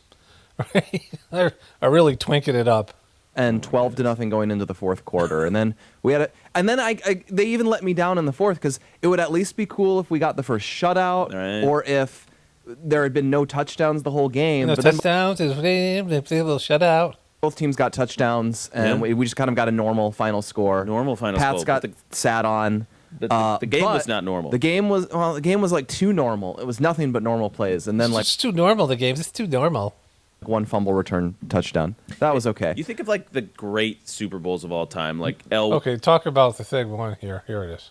right? are really twinking it up. And 12-0 going into the fourth quarter, and then we had they even let me down in the fourth because it would at least be cool if we got the first shutout, right, or if there had been no touchdowns the whole game. No but touchdowns, it's a little shutout. Both teams got touchdowns, and we just kind of got a normal final score. Pats got sat on. But the game was not normal. The game was like too normal. It was nothing but normal plays, and then it's too normal. The game's it's too normal. One fumble return touchdown. That was okay. You think of like the great Super Bowls of all time, like Okay, talk about the thing one here. Here it is.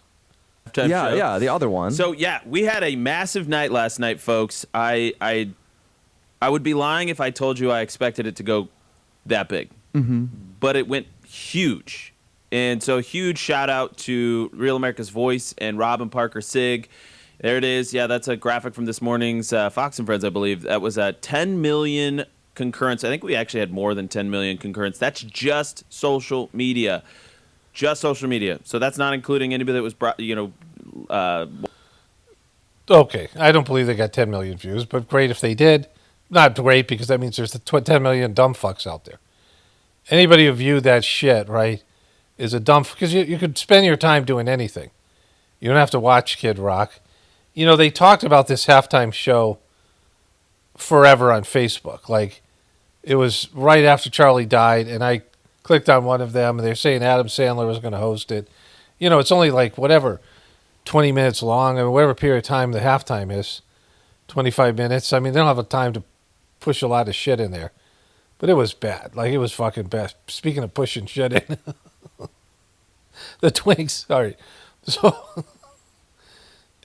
Yeah, the other one. So yeah, we had a massive night last night, folks. I would be lying if I told you I expected it to go that big. Mm-hmm. But it went huge. And so huge shout out to Real America's Voice and Rob and Parker Sig. There it is. Yeah, that's a graphic from this morning's Fox and Friends, I believe. That was 10 million concurrents. I think we actually had more than 10 million concurrents. That's just social media. Just social media. So that's not including anybody that was brought, Okay, I don't believe they got 10 million views, but great if they did. Not great because that means there's 10 million dumb fucks out there. Anybody who viewed that shit, right, is a dumb... Because you could spend your time doing anything. You don't have to watch Kid Rock. They talked about this halftime show forever on Facebook. Like, it was right after Charlie died, and I clicked on one of them, and they're saying Adam Sandler was going to host it. It's only like, 20 minutes long, or whatever period of time the halftime is, 25 minutes. I mean, they don't have a time to push a lot of shit in there. But it was bad. Like, it was fucking bad. Speaking of pushing shit in, the Twinks, sorry. So,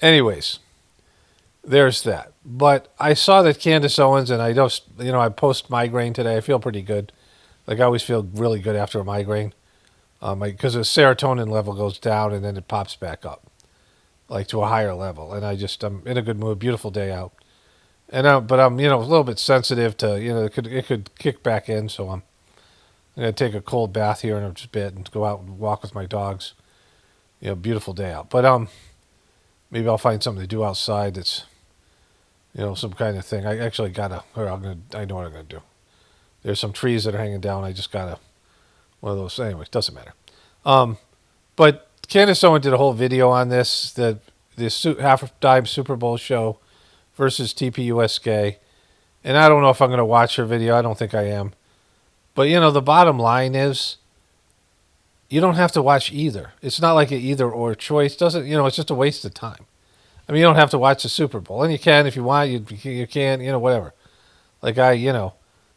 anyways, there's that. But I saw that Candace Owens, and I post migraine today. I feel pretty good. Like, I always feel really good after a migraine. Because the serotonin level goes down and then it pops back up, like to a higher level. And I'm in a good mood. Beautiful day out. But I'm, a little bit sensitive to, it could kick back in. So I'm going to take a cold bath here in a bit and go out and walk with my dogs. Beautiful day out. But maybe I'll find something to do outside that's, some kind of thing. I actually I know what I'm going to do. There's some trees that are hanging down. I just got one of those. Anyway, doesn't matter. But Candace Owens did a whole video on this, the half-dime Super Bowl show versus TPUSK. And I don't know if I'm going to watch her video. I don't think I am. But, the bottom line is you don't have to watch either. It's not like an either-or choice. It's just a waste of time. I mean, you don't have to watch the Super Bowl. And you can if you want. You can, whatever. Like I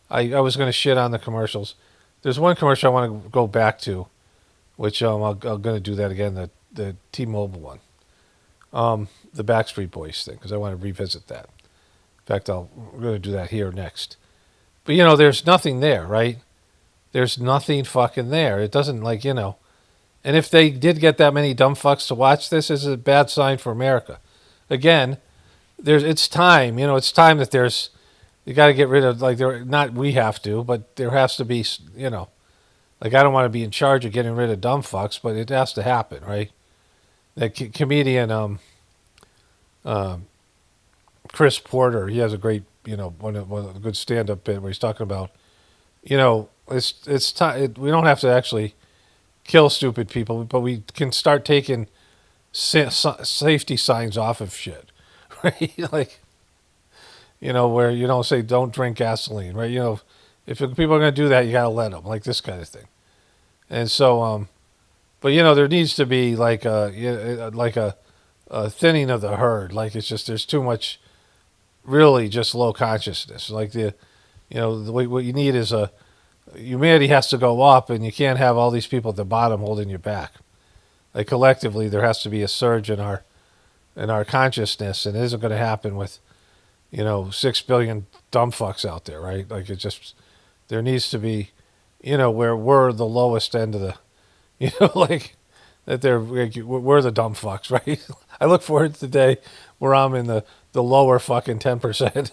was going to shit on the commercials. There's one commercial I want to go back to, which I'm going to do that again, the T-Mobile one. The Backstreet Boys thing, because I want to revisit that. In fact, I'm going to do that here next. But, there's nothing there, right? There's nothing fucking there. It doesn't and And if they did get that many dumb fucks to watch this, this is a bad sign for America. Again, it's time. It's time that you got to get rid of, like, not we have to, but there has to be, like, I don't want to be in charge of getting rid of dumb fucks, but it has to happen, right? That comedian, Chris Porter, he has a great, one of the good stand-up bit where he's talking about, it's time. We don't have to actually kill stupid people, but we can start taking safety signs off of shit, right? Like, where you don't say don't drink gasoline, right? If people are going to do that, you got to let them, like this kind of thing. And so, but there needs to be like a thinning of the herd. Like, it's just there's too much, really, just low consciousness. Like what you need is humanity has to go up, and you can't have all these people at the bottom holding you back. Like, collectively, there has to be a surge in our consciousness, and it isn't going to happen with 6 billion dumb fucks out there, right? Like, there needs to be, where we're the lowest end of the, like, that we're the dumb fucks, right? I look forward to the day where I'm in the lower fucking 10%.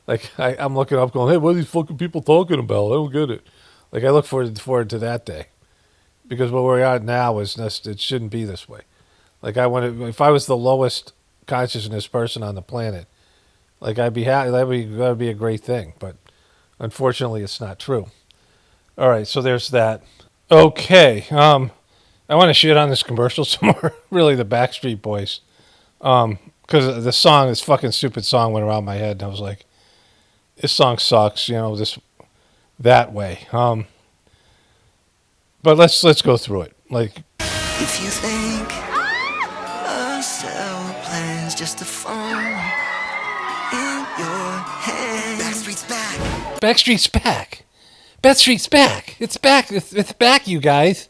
Like, I'm looking up going, hey, what are these fucking people talking about? I don't get it. Like, I look forward to that day. Because where we are now is it shouldn't be this way. Like, if I was the lowest consciousness person on the planet, like, I'd be happy. That'd be a great thing. But unfortunately, it's not true. All right, so there's that. Okay, I want to shit on this commercial some more. Really, the Backstreet Boys, because the song, this fucking stupid song, went around my head, and I was like, this song sucks. That way. But let's go through it. Like, if you think a cell plan's just a phone in your head, Backstreet's back. Backstreet's back. Backstreet's back. It's back. It's back, you guys.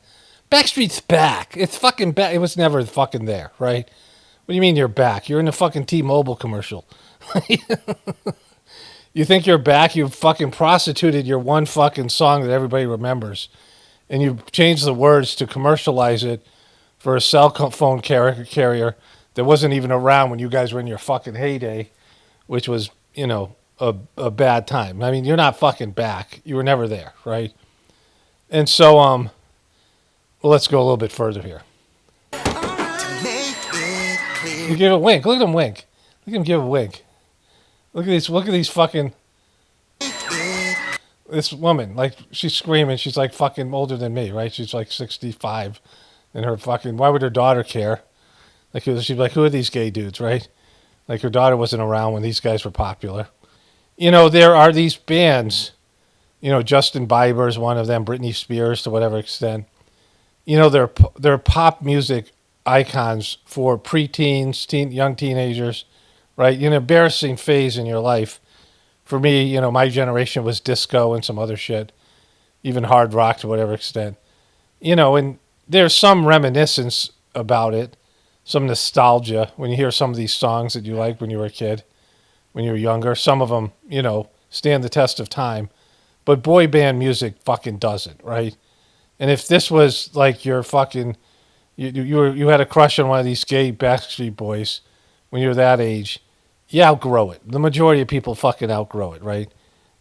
Backstreet's back. It's fucking back. It was never fucking there, right? What do you mean you're back? You're in a fucking T-Mobile commercial. You think you're back? You fucking prostituted your one fucking song that everybody remembers. And you changed the words to commercialize it for a cell phone carrier that wasn't even around when you guys were in your fucking heyday, which was, a bad time. I mean, you're not fucking back. You were never there, right? And so, well, let's go a little bit further here. You give a wink. Look at him wink. Look at him give a wink. Look at these fucking... This woman, like, she's screaming. She's like fucking older than me, right? She's like 65. And her fucking... Why would her daughter care? Like, she'd be like, who are these gay dudes, right? Like, her daughter wasn't around when these guys were popular. There are these bands, Justin Bieber's one of them, Britney Spears to whatever extent. They're pop music icons for preteens, young teenagers, right? An embarrassing phase in your life. For me, my generation was disco and some other shit, even hard rock to whatever extent. And there's some reminiscence about it, some nostalgia when you hear some of these songs that you liked when you were a kid, when you were younger. Some of them, stand the test of time. But boy band music fucking doesn't, right? And if this was like your fucking... You had a crush on one of these gay Backstreet Boys when you were that age, you outgrow it. The majority of people fucking outgrow it, right?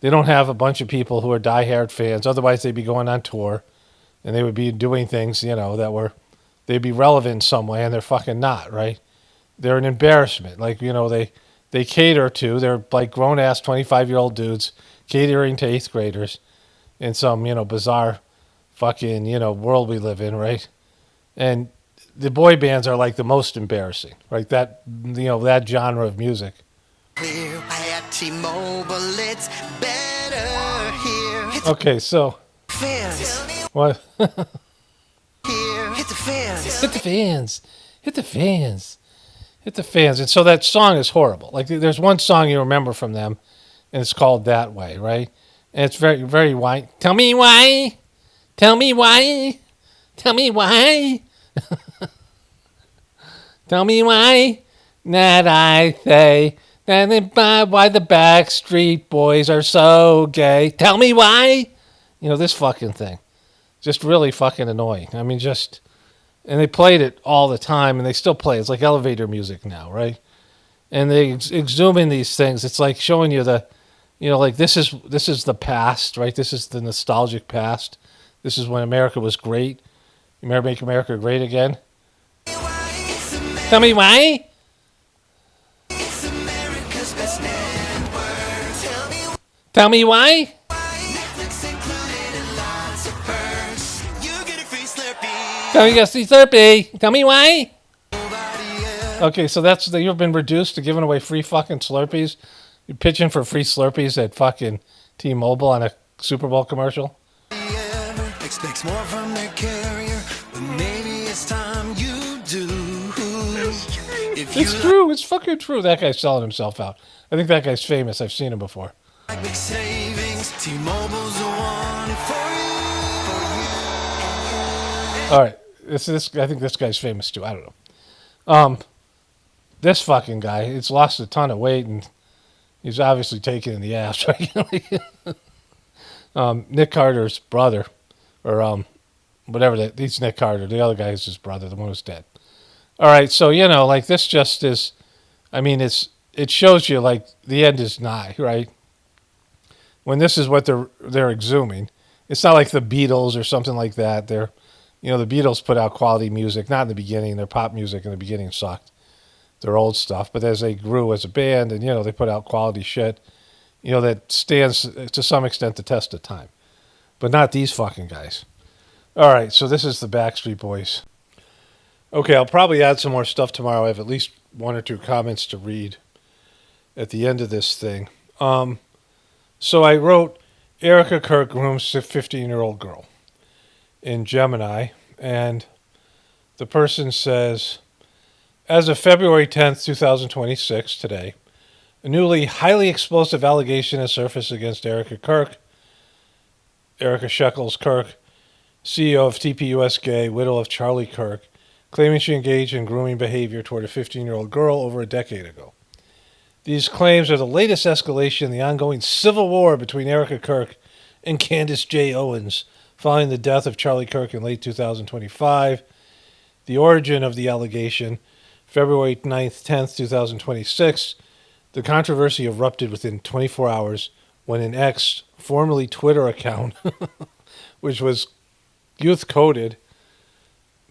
They don't have a bunch of people who are diehard fans. Otherwise, they'd be going on tour, and they would be doing things, they'd be relevant in some way, and they're fucking not, right? They're an embarrassment. Like, they cater to, they're like grown-ass 25-year-old dudes catering to 8th graders in some, bizarre fucking, world we live in, right? And the boy bands are like the most embarrassing, right? That, that genre of music. Clear at T-Mobile, it's better here. Okay, so... Fans. What? Here. Hit the fans. Hit the fans. Hit the fans. Hit the fans. And so that song is horrible. Like, there's one song you remember from them, and it's called That Way, right? And it's very, very white. Tell me why. Tell me why. Tell me why. Tell me why that I say that why the Backstreet Boys are so gay. Tell me why. This fucking thing. Just really fucking annoying. I mean, just, and they played it all the time, and they still play. It's like elevator music now, right? And they exhuming these things. It's like showing you the, like this is the past, right? This is the nostalgic past. This is when America was great. Make America great again. Tell me why. Tell me why. Tell me you see Slurpee. Tell me why. Okay, so you've been reduced to giving away free fucking Slurpees. You're pitching for free Slurpees at fucking T-Mobile on a Super Bowl commercial. Expects more from their carrier, but maybe it's time you do. It's true. It's fucking true. That guy's selling himself out. I think that guy's famous. I've seen him before. Like big savings, T-Mobile's the one for you. All right, this. I think this guy's famous too. I don't know. This fucking guy, it's lost a ton of weight, and he's obviously taken in the ass. Right? Nick Carter's brother, or whatever. He's Nick Carter. The other guy is his brother. The one who's dead. All right, so like this just is. I mean, it shows you like the end is nigh, right? When this is what they're exhuming, it's not like the Beatles or something like that. The Beatles put out quality music, not in the beginning. Their pop music in the beginning sucked. Their old stuff, but as they grew as a band, and they put out quality shit, that stands to some extent the test of time, but not these fucking guys. All right, so this is the Backstreet Boys. Okay, I'll probably add some more stuff tomorrow. I have at least one or two comments to read at the end of this thing. So I wrote, Erika Kirk grooms a 15-year-old girl in Gemini, and the person says, as of February 10th, 2026, today, a newly highly explosive allegation has surfaced against Erika Kirk, Erika Shekels Kirk, CEO of TPUS Gay, widow of Charlie Kirk, claiming she engaged in grooming behavior toward a 15-year-old girl over a decade ago. These claims are the latest escalation in the ongoing civil war between Erika Kirk and Candace J. Owens following the death of Charlie Kirk in late 2025. The origin of the allegation, February 9th, 10th, 2026, the controversy erupted within 24 hours when an X, formerly Twitter account, which was youth-coded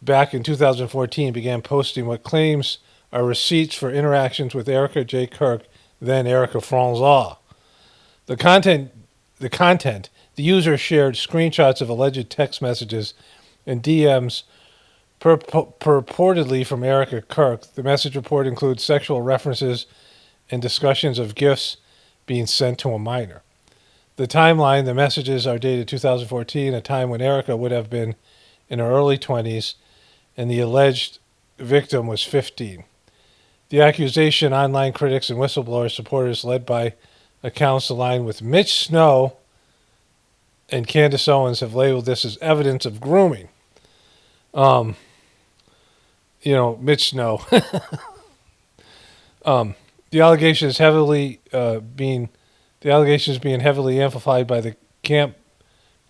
back in 2014, began posting what claims are receipts for interactions with Erika J. Kirk, then Erika Francois. The content, the user shared screenshots of alleged text messages and DMs purportedly from Erika Kirk. The message report includes sexual references and discussions of gifts being sent to a minor. The timeline, the messages are dated 2014, a time when Erika would have been in her early 20s and the alleged victim was 15. The accusation, online critics and whistleblower supporters led by accounts aligned with Mitch Snow and Candace Owens have labeled this as evidence of grooming. Mitch Snow. The allegation is being heavily amplified by the camp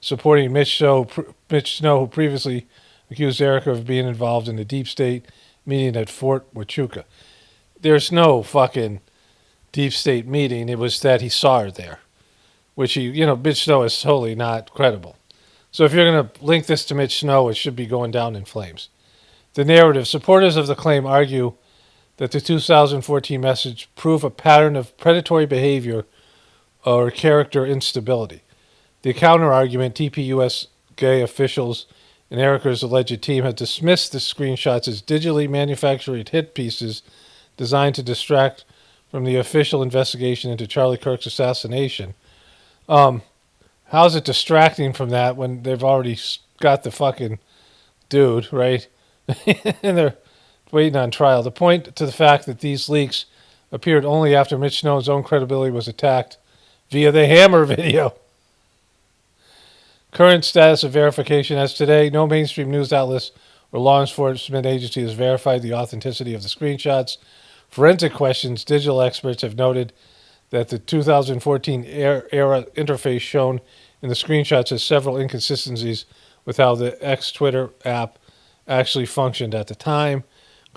supporting Mitch Snow, who previously accused Erika of being involved in the deep state meeting at Fort Huachuca. There's no fucking deep state meeting. It was that he saw her there, which Mitch Snow is totally not credible. So if you're going to link this to Mitch Snow, it should be going down in flames. The narrative. Supporters of the claim argue that the 2014 message prove a pattern of predatory behavior or character instability. The counter-argument, TPUS Gay officials and Erika's alleged team have dismissed the screenshots as digitally manufactured hit pieces designed to distract from the official investigation into Charlie Kirk's assassination. How's it distracting from that when they've already got the fucking dude, right? And they're waiting on trial. The point to the fact that these leaks appeared only after Mitch Snow's own credibility was attacked via the Hammer video. Current status of verification as today, no mainstream news outlets or law enforcement agency has verified the authenticity of the screenshots. Forensic questions, digital experts have noted that the 2014 era interface shown in the screenshots has several inconsistencies with how the ex-Twitter app actually functioned at the time.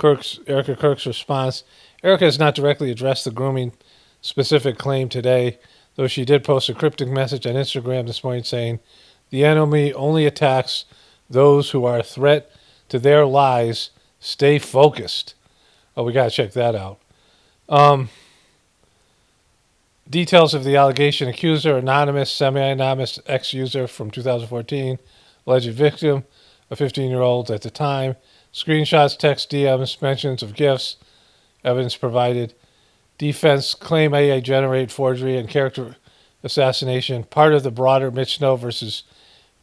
Erika Kirk's response. Erika has not directly addressed the grooming specific claim today, though she did post a cryptic message on Instagram this morning saying, "The enemy only attacks those who are a threat to their lies. Stay focused." Oh, we got to check that out. Details of the allegation: accuser, anonymous, semi-anonymous ex-user from 2014, alleged victim, a 15-year-old at the time, screenshots, text, DMs, mentions of gifts, evidence provided, defense, claim AI generate forgery and character assassination, part of the broader Mitch Snow versus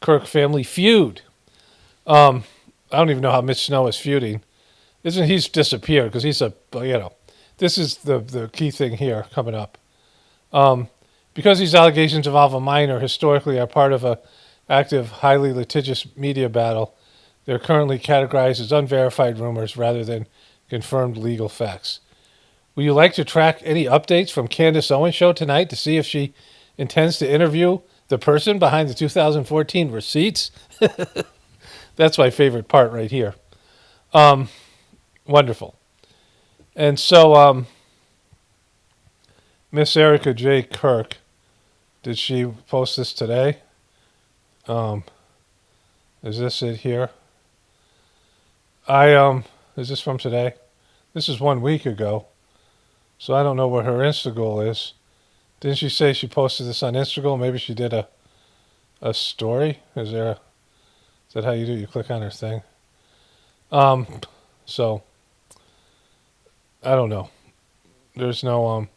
Kirk family feud. I don't even know how Mitch Snow is feuding. He's disappeared because he's this is the key thing here coming up. Because these allegations involve a minor, historically are part of a active, highly litigious media battle, they're currently categorized as unverified rumors rather than confirmed legal facts. Would you like to track any updates from Candace Owens' show tonight to see if she intends to interview the person behind the 2014 receipts? That's my favorite part right here. Wonderful. And so, Miss Erika J. Kirk, did she post this today? Is this it here? Is this from today? This is 1 week ago. So I don't know what her Instagram is. Didn't she say she posted this on Instagram? Maybe she did a story. Is that how you do it? You click on her thing. So I don't know. There's no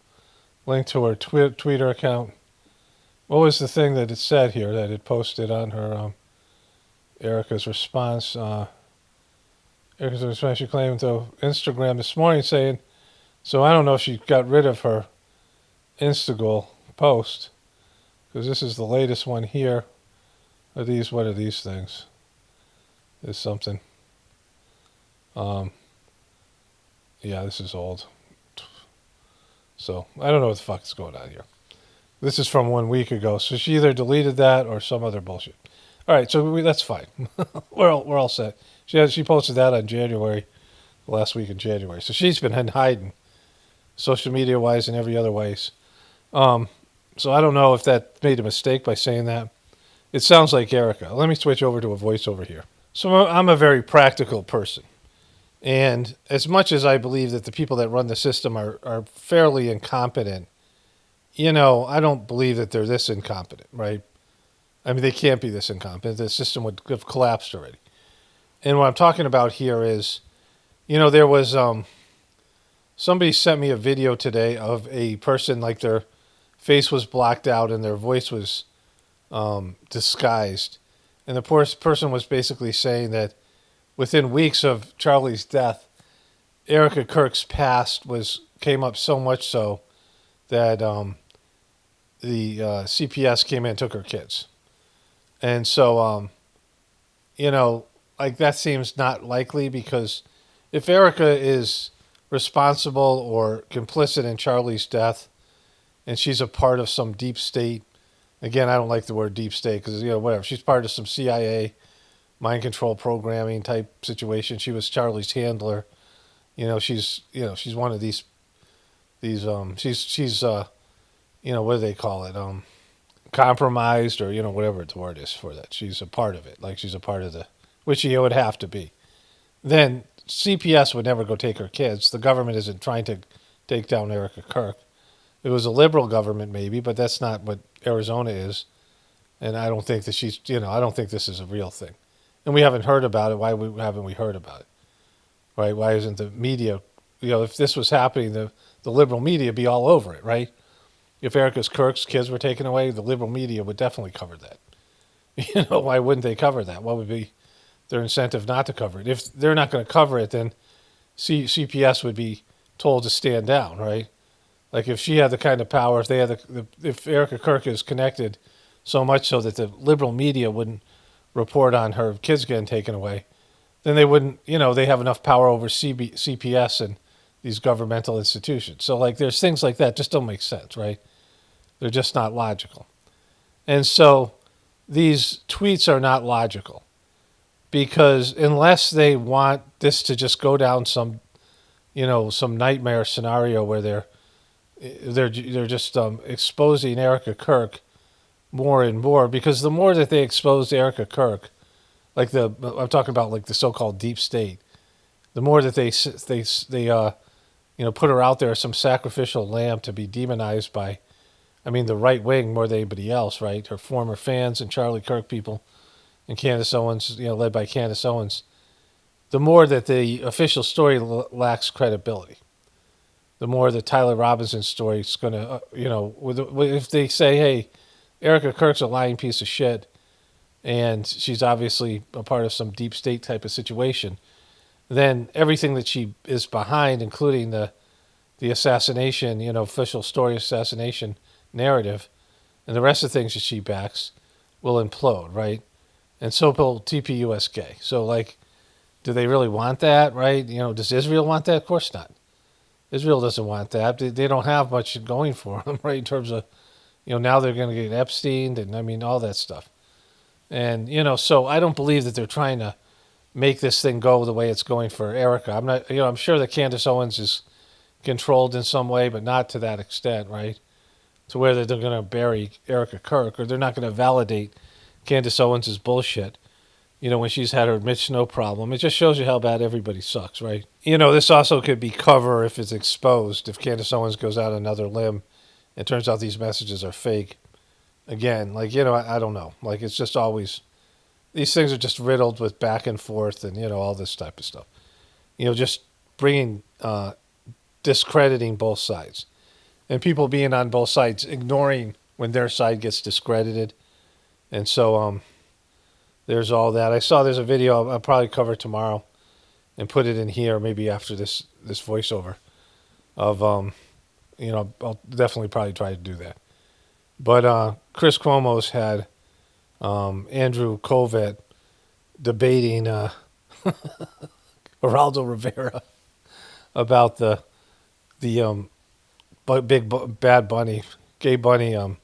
link to her Twitter account. What was the thing that it said here that it posted on her Erika's response? Erika's response, she claimed to Instagram this morning saying, so I don't know if she got rid of her Instagram post, because this is the latest one here. What are these things? Is something. Yeah, this is old. So I don't know what the fuck is going on here. This is from 1 week ago, so she either deleted that or some other bullshit. All right, so that's fine. we're all set. She posted that on January, the last week in January. So she's been hiding, social media wise and every other ways. So I don't know if that made a mistake by saying that. It sounds like Erika. Let me switch over to a voiceover here. So I'm a very practical person. And as much as I believe that the people that run the system are fairly incompetent, I don't believe that they're this incompetent, right? I mean, they can't be this incompetent. The system would have collapsed already. And what I'm talking about here is, there was somebody sent me a video today of a person, like their face was blocked out and their voice was disguised. And the poor person was basically saying that within weeks of Charlie's death, Erika Kirk's past came up so much so that the CPS came in and took her kids. And so, that seems not likely, because if Erika is responsible or complicit in Charlie's death and she's a part of some deep state, again, I don't like the word deep state because, whatever, she's part of some CIA mind control programming type situation. She was Charlie's handler. She's one of these she's what do they call it? Compromised, or, whatever the word is for that. She's a part of it. Like she's a part of which she would have to be. Then CPS would never go take her kids. The government isn't trying to take down Erika Kirk. It was a liberal government maybe, but that's not what Arizona is. And I don't think that I don't think this is a real thing. And we haven't heard about it. Why haven't we heard about it? Right? Why isn't the media, if this was happening, the liberal media be all over it, right? If Erika Kirk's kids were taken away, the liberal media would definitely cover that. Why wouldn't they cover that? What would be their incentive not to cover it? If they're not going to cover it, then CPS would be told to stand down, right? Like if she had the kind of power, if Erika Kirk is connected so much so that the liberal media wouldn't report on her kids getting taken away, then they wouldn't, they have enough power over CPS and these governmental institutions. So there's things like that just don't make sense, right? They're just not logical. And so these tweets are not logical. because unless they want this to just go down some, some nightmare scenario where they're just exposing Erika Kirk more and more, because the more that they expose Erika Kirk, I'm talking about like the so-called deep state, the more that they put her out there as some sacrificial lamb to be demonized by, the right wing more than anybody else, right? Her former fans and Charlie Kirk people and Candace Owens, led by Candace Owens, the more that the official story lacks credibility. The more the Tyler Robinson story is going to, if they say, hey, Erika Kirk's a lying piece of shit and she's obviously a part of some deep state type of situation, then everything that she is behind, including the assassination, official story assassination narrative, and the rest of the things that she backs will implode, right? And so will TPUSK. So, do they really want that, right? Does Israel want that? Of course not. Israel doesn't want that. They don't have much going for them, right, in terms of, now they're going to get Epsteined and, all that stuff. And, so I don't believe that they're trying to make this thing go the way it's going for Erika. I'm sure that Candace Owens is controlled in some way, but not to that extent, right? To where they're going to bury Erika Kirk, or they're not going to validate Candace Owens' bullshit, when she's had her Mitch Snow problem. It just shows you how bad everybody sucks, right? This also could be cover if it's exposed, if Candace Owens goes out another limb and turns out these messages are fake. Again, I don't know. It's just always, these things are just riddled with back and forth and, all this type of stuff. Just bringing, discrediting both sides. And people being on both sides, ignoring when their side gets discredited. And so, there's all that. I saw there's a video I'll probably cover tomorrow and put it in here, maybe after this voiceover of, I'll definitely probably try to do that. But Chris Cuomo's had Andrew Kovet debating Geraldo Rivera about the big bad bunny, gay bunny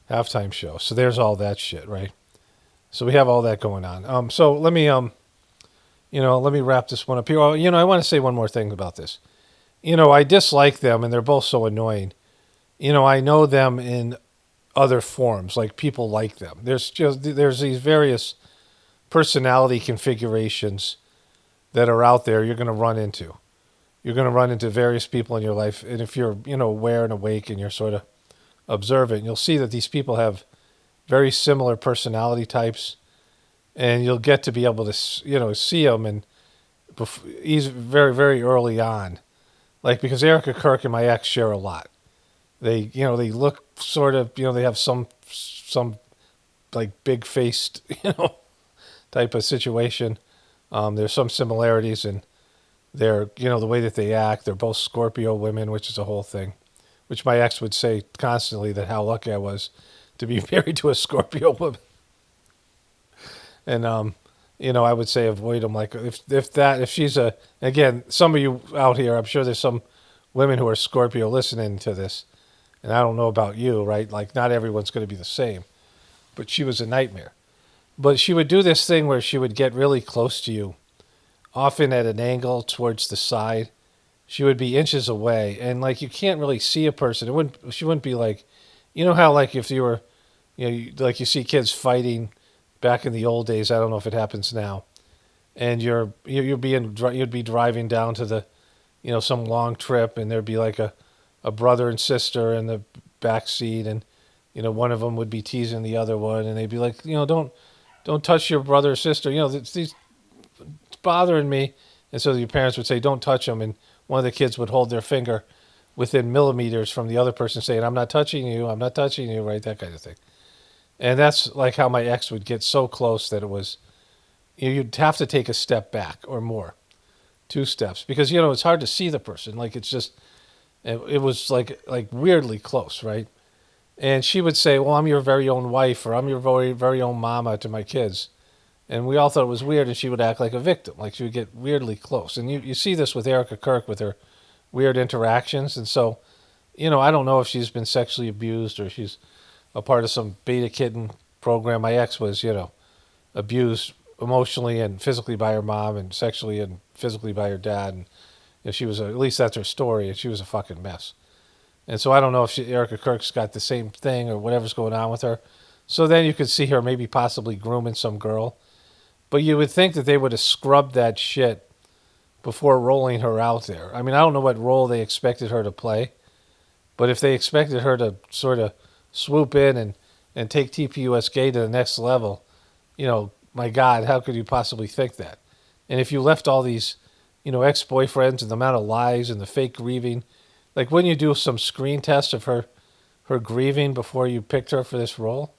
halftime show. So there's all that shit, right? So we have all that going on. So let me wrap this one up here. I want to say one more thing about this. I dislike them, and they're both so annoying. I know them in other forms, like people like them. There's these various personality configurations that are out there you're going to run into. You're going to run into various people in your life, and if you're, aware and awake and you're sort of observant, you'll see that these people have very similar personality types, and you'll get to be able to, see them and very, very early on. Because Erika Kirk and my ex share a lot. They look sort of, they have some big faced, type of situation. There's some similarities in their, the way that they act. They're both Scorpio women, which is a whole thing, which my ex would say constantly that how lucky I was to be married to a Scorpio woman. And, I would say avoid them. If she's again, some of you out here, I'm sure there's some women who are Scorpio listening to this. And I don't know about you, right? Not everyone's going to be the same. But she was a nightmare. But she would do this thing where she would get really close to you, often at an angle towards the side. She would be inches away. And, you can't really see a person. She wouldn't be how, if you were, you see kids fighting back in the old days. I don't know if it happens now. And you'd be driving down to the, some long trip, and there'd be a brother and sister in the back seat, and one of them would be teasing the other one, and they'd be like, don't touch your brother or sister, it's bothering me. And so your parents would say, don't touch them, and one of the kids would hold their finger within millimeters from the other person, saying, I'm not touching you, right? That kind of thing. And that's how my ex would get so close that it was, you'd have to take a step back or more, 2 steps, because it's hard to see the person. It's just, it was weirdly close, right? And she would say, well, I'm your very own wife, or I'm your very, very own mama to my kids. And we all thought it was weird, and she would act like a victim. She would get weirdly close. And you see this with Erika Kirk with her weird interactions. And so, I don't know if she's been sexually abused or she's a part of some beta kitten program. My ex was, abused emotionally and physically by her mom, and sexually and physically by her dad. And she was at least that's her story, and she was a fucking mess. And so I don't know if Erika Kirk's got the same thing or whatever's going on with her. So then you could see her maybe possibly grooming some girl. But you would think that they would have scrubbed that shit before rolling her out there. I mean, I don't know what role they expected her to play, but if they expected her to sort of swoop in and take TPUSK to the next level, my God, how could you possibly think that? And if you left all these, ex-boyfriends and the amount of lies and the fake grieving, like when you do some screen test of her grieving before you picked her for this role,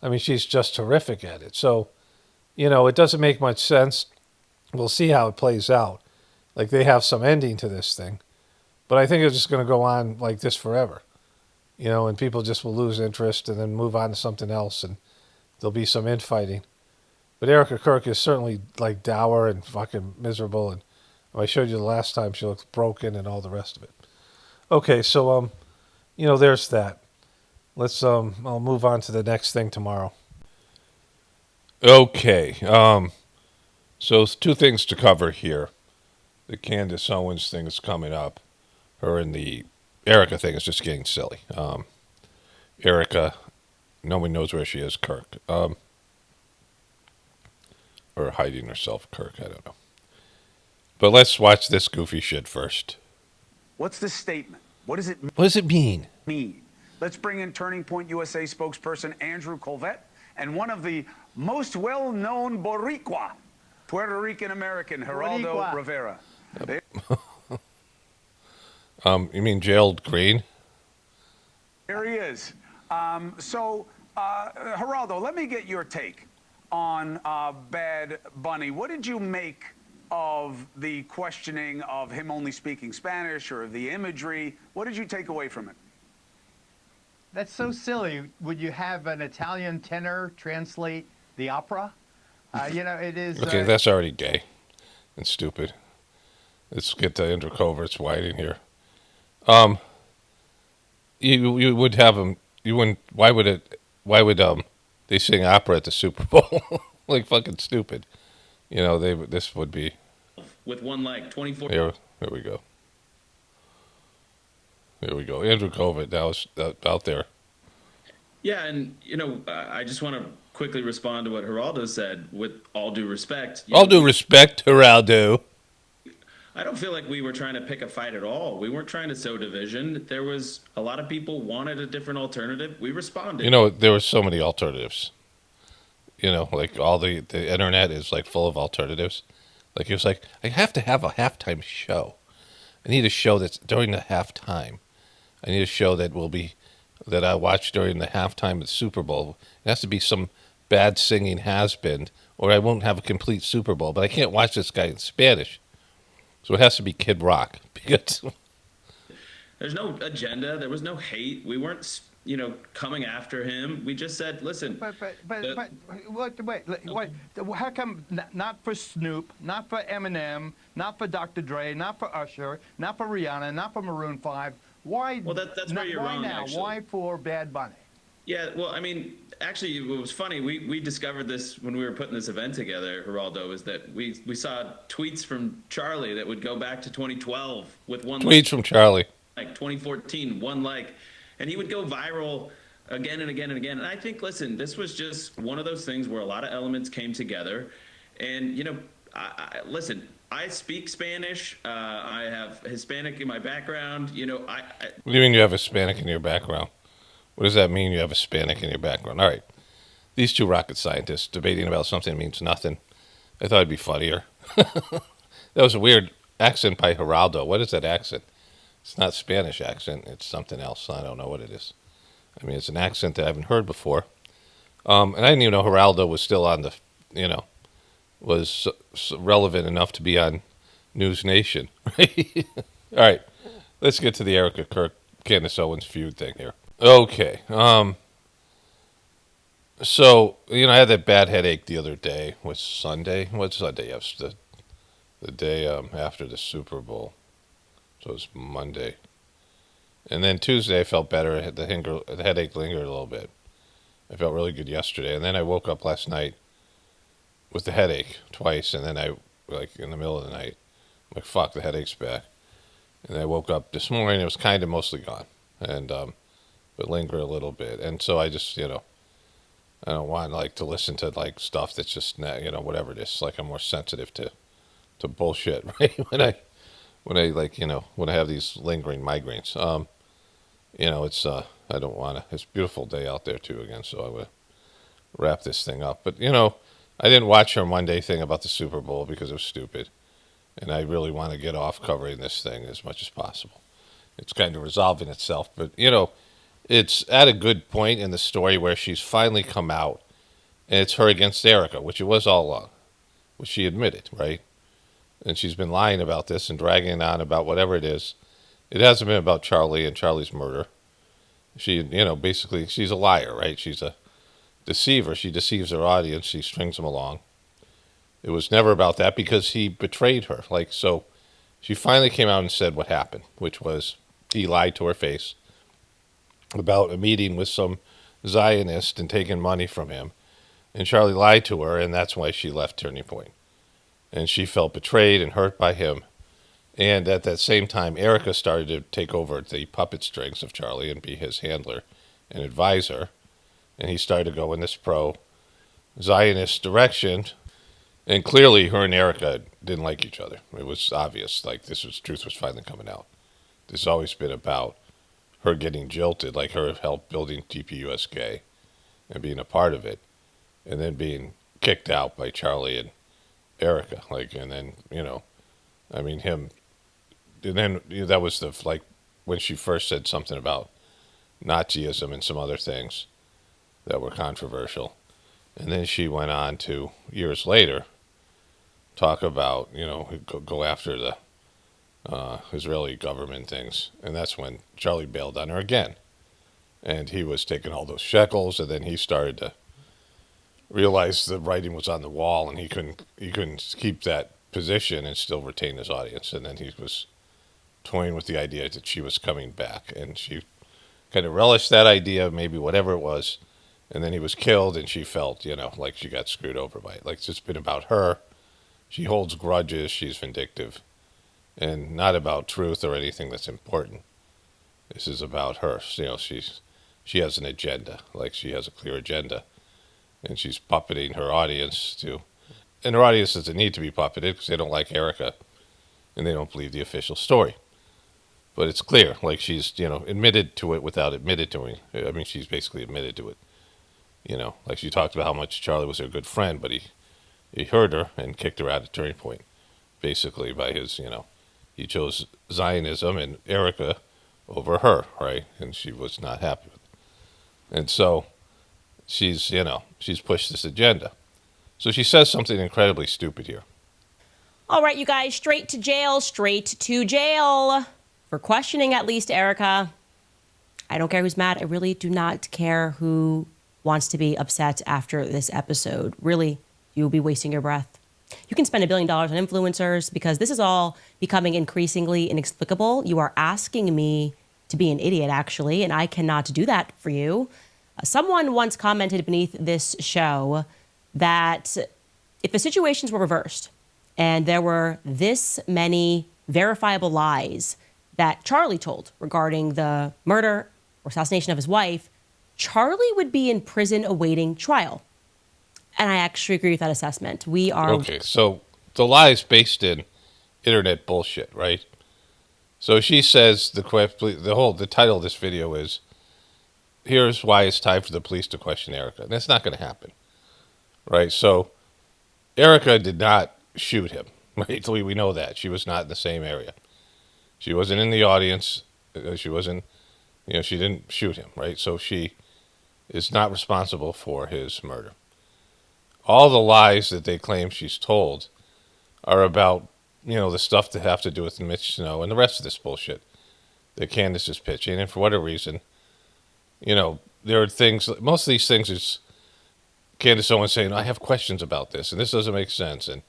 I mean, she's just terrific at it. So, it doesn't make much sense. We'll see how it plays out. Like they have some ending to this thing, but I think it's just going to go on like this forever, and people just will lose interest and then move on to something else, and there'll be some infighting. But Erika Kirk is certainly like dour and fucking miserable, and I showed you the last time she looks broken and all the rest of it. Okay, so there's that. Let's I'll move on to the next thing tomorrow. Okay, so two things to cover here. The Candace Owens thing is coming up. Her and the Erika thing is just getting silly. Erika, nobody knows where she is, Kirk. Or hiding herself, Kirk, I don't know. But let's watch this goofy shit first. What's the statement? What does it mean? What does it mean? Let's bring in Turning Point USA spokesperson Andrew Colvette and one of the most well-known Boricua, Puerto Rican American Geraldo Rivera. You mean Gerald Green? There he is. Geraldo, let me get your take on Bad Bunny. What did you make of the questioning of him only speaking Spanish or the imagery? What did you take away from it? That's so silly. Would you have an Italian tenor translate the opera? It is... Okay, that's already gay and stupid. Let's get to Andrew Covert's whiting here. You would have them. You wouldn't. Why would they sing opera at the Super Bowl? Like fucking stupid. This would be. With one leg, 24. Here we go. Here we go. Andrew Covert now is out there. Yeah, and I just want to quickly respond to what Geraldo said. With all due respect. All due respect, Geraldo. I don't feel like we were trying to pick a fight at all. We weren't trying to sow division. There was a lot of people wanted a different alternative. We responded. There were so many alternatives. Like all the internet is like full of alternatives. Like it was like, I have to have a halftime show. I need a show that's during the halftime. I need a show that I watch during the halftime of the Super Bowl. It has to be some bad singing has-been, or I won't have a complete Super Bowl. But I can't watch this guy in Spanish. So it has to be Kid Rock. Because there's no agenda. There was no hate. We weren't, coming after him. We just said, listen. But wait. How come not for Snoop, not for Eminem, not for Dr. Dre, not for Usher, not for Rihanna, not for Maroon 5? Why? Well, that's where you're wrong, now? actually. Why for Bad Bunny? Yeah, well, I mean, actually, it was funny. We discovered this when we were putting this event together, Geraldo, is that we saw tweets from Charlie that would go back to 2012 with one tweets from Charlie. Like 2014, one like, and he would go viral again and again and again. And I think, listen, this was just one of those things where a lot of elements came together. And, listen, I speak Spanish. I have Hispanic in my background. What do you mean you have Hispanic in your background? What does that mean, you have Hispanic in your background? All right. These two rocket scientists debating about something that means nothing. I thought it'd be funnier. That was a weird accent by Geraldo. What is that accent? It's not Spanish accent. It's something else. I don't know what it is. I mean, it's an accent that I haven't heard before. And I didn't even know Geraldo was still on was relevant enough to be on News Nation. Right? All right. Let's get to the Erika Kirk, Candace Owens feud thing here. Okay. So, I had that bad headache the other day. Was Sunday? What's Sunday? Yes, the day after the Super Bowl. So it was Monday. And then Tuesday I felt better. The headache lingered a little bit. I felt really good yesterday. And then I woke up last night with the headache twice, and then I, like, in the middle of the night, I'm like, fuck, the headache's back. And I woke up this morning, it was kind of mostly gone, and but linger a little bit. And so I just, I don't want, like, to listen to, like, stuff that's just, whatever it is. Like, I'm more sensitive to bullshit, right? When I like, when I have these lingering migraines. It's, I don't want to, it's a beautiful day out there, too, again, so I would wrap this thing up. But, I didn't watch her Monday thing about the Super Bowl because it was stupid. And I really want to get off covering this thing as much as possible. It's kind of resolving itself. But, it's at a good point in the story where she's finally come out. And it's her against Erika, which it was all along. Which she admitted, right? And she's been lying about this and dragging on about whatever it is. It hasn't been about Charlie and Charlie's murder. She, basically, she's a liar, right? She's a deceiver. She deceives her audience. She strings them along. It was never about that because he betrayed her. Like, so she finally came out and said what happened, which was he lied to her face about a meeting with some Zionist and taking money from him. And Charlie lied to her, and that's why she left Turning Point. And she felt betrayed and hurt by him. And at that same time, Erika started to take over the puppet strings of Charlie and be his handler and advisor. And he started to go in this pro-Zionist direction. And clearly, her and Erika didn't like each other. It was obvious. Like, truth was finally coming out. This has always been about her getting jilted, like her help building TPUSK and being a part of it, and then being kicked out by Charlie and Erika. Like, and then, him. And then that was when she first said something about Nazism and some other things that were controversial. And then she went on to, years later, talk about, go after the Israeli government things. And that's when Charlie bailed on her again. And he was taking all those shekels, and then he started to realize the writing was on the wall, and he couldn't keep that position and still retain his audience. And then he was toying with the idea that she was coming back. And she kind of relished that idea, maybe whatever it was. And then he was killed, and she felt, like she got screwed over by it. Like, it's just been about her. She holds grudges. She's vindictive. And not about truth or anything that's important. This is about her. She has an agenda. Like, she has a clear agenda. And she's puppeting her audience to... And her audience doesn't need to be puppeted because they don't like Erika. And they don't believe the official story. But it's clear. Like, she's, admitted to it without admitted to it. I mean, she's basically admitted to it. Like she talked about how much Charlie was her good friend, but he hurt her and kicked her out at Turning Point, basically by his, he chose Zionism and Erika over her, right? And she was not happy with it. And so she's pushed this agenda. So she says something incredibly stupid here. All right, you guys, straight to jail for questioning at least Erika. I don't care who's mad. I really do not care who wants to be upset after this episode. Really, you'll be wasting your breath. You can spend $1 billion on influencers because this is all becoming increasingly inexplicable. You are asking me to be an idiot, actually, and I cannot do that for you. Someone once commented beneath this show that if the situations were reversed and there were this many verifiable lies that Charlie told regarding the murder or assassination of his wife, Charlie would be in prison awaiting trial. And I actually agree with that assessment. We are... Okay, so the lie is based in internet bullshit, right? So she says the title of this video is, here's why it's time for the police to question Erika. And that's not going to happen, right? So Erika did not shoot him, right? We know that. She was not in the same area. She wasn't in the audience. She wasn't, she didn't shoot him, right? So she is not responsible for his murder. All the lies that they claim she's told are about, the stuff that have to do with Mitch Snow and the rest of this bullshit that Candace is pitching. And for whatever reason, there are things, most of these things is Candace Owens saying, I have questions about this, and this doesn't make sense, and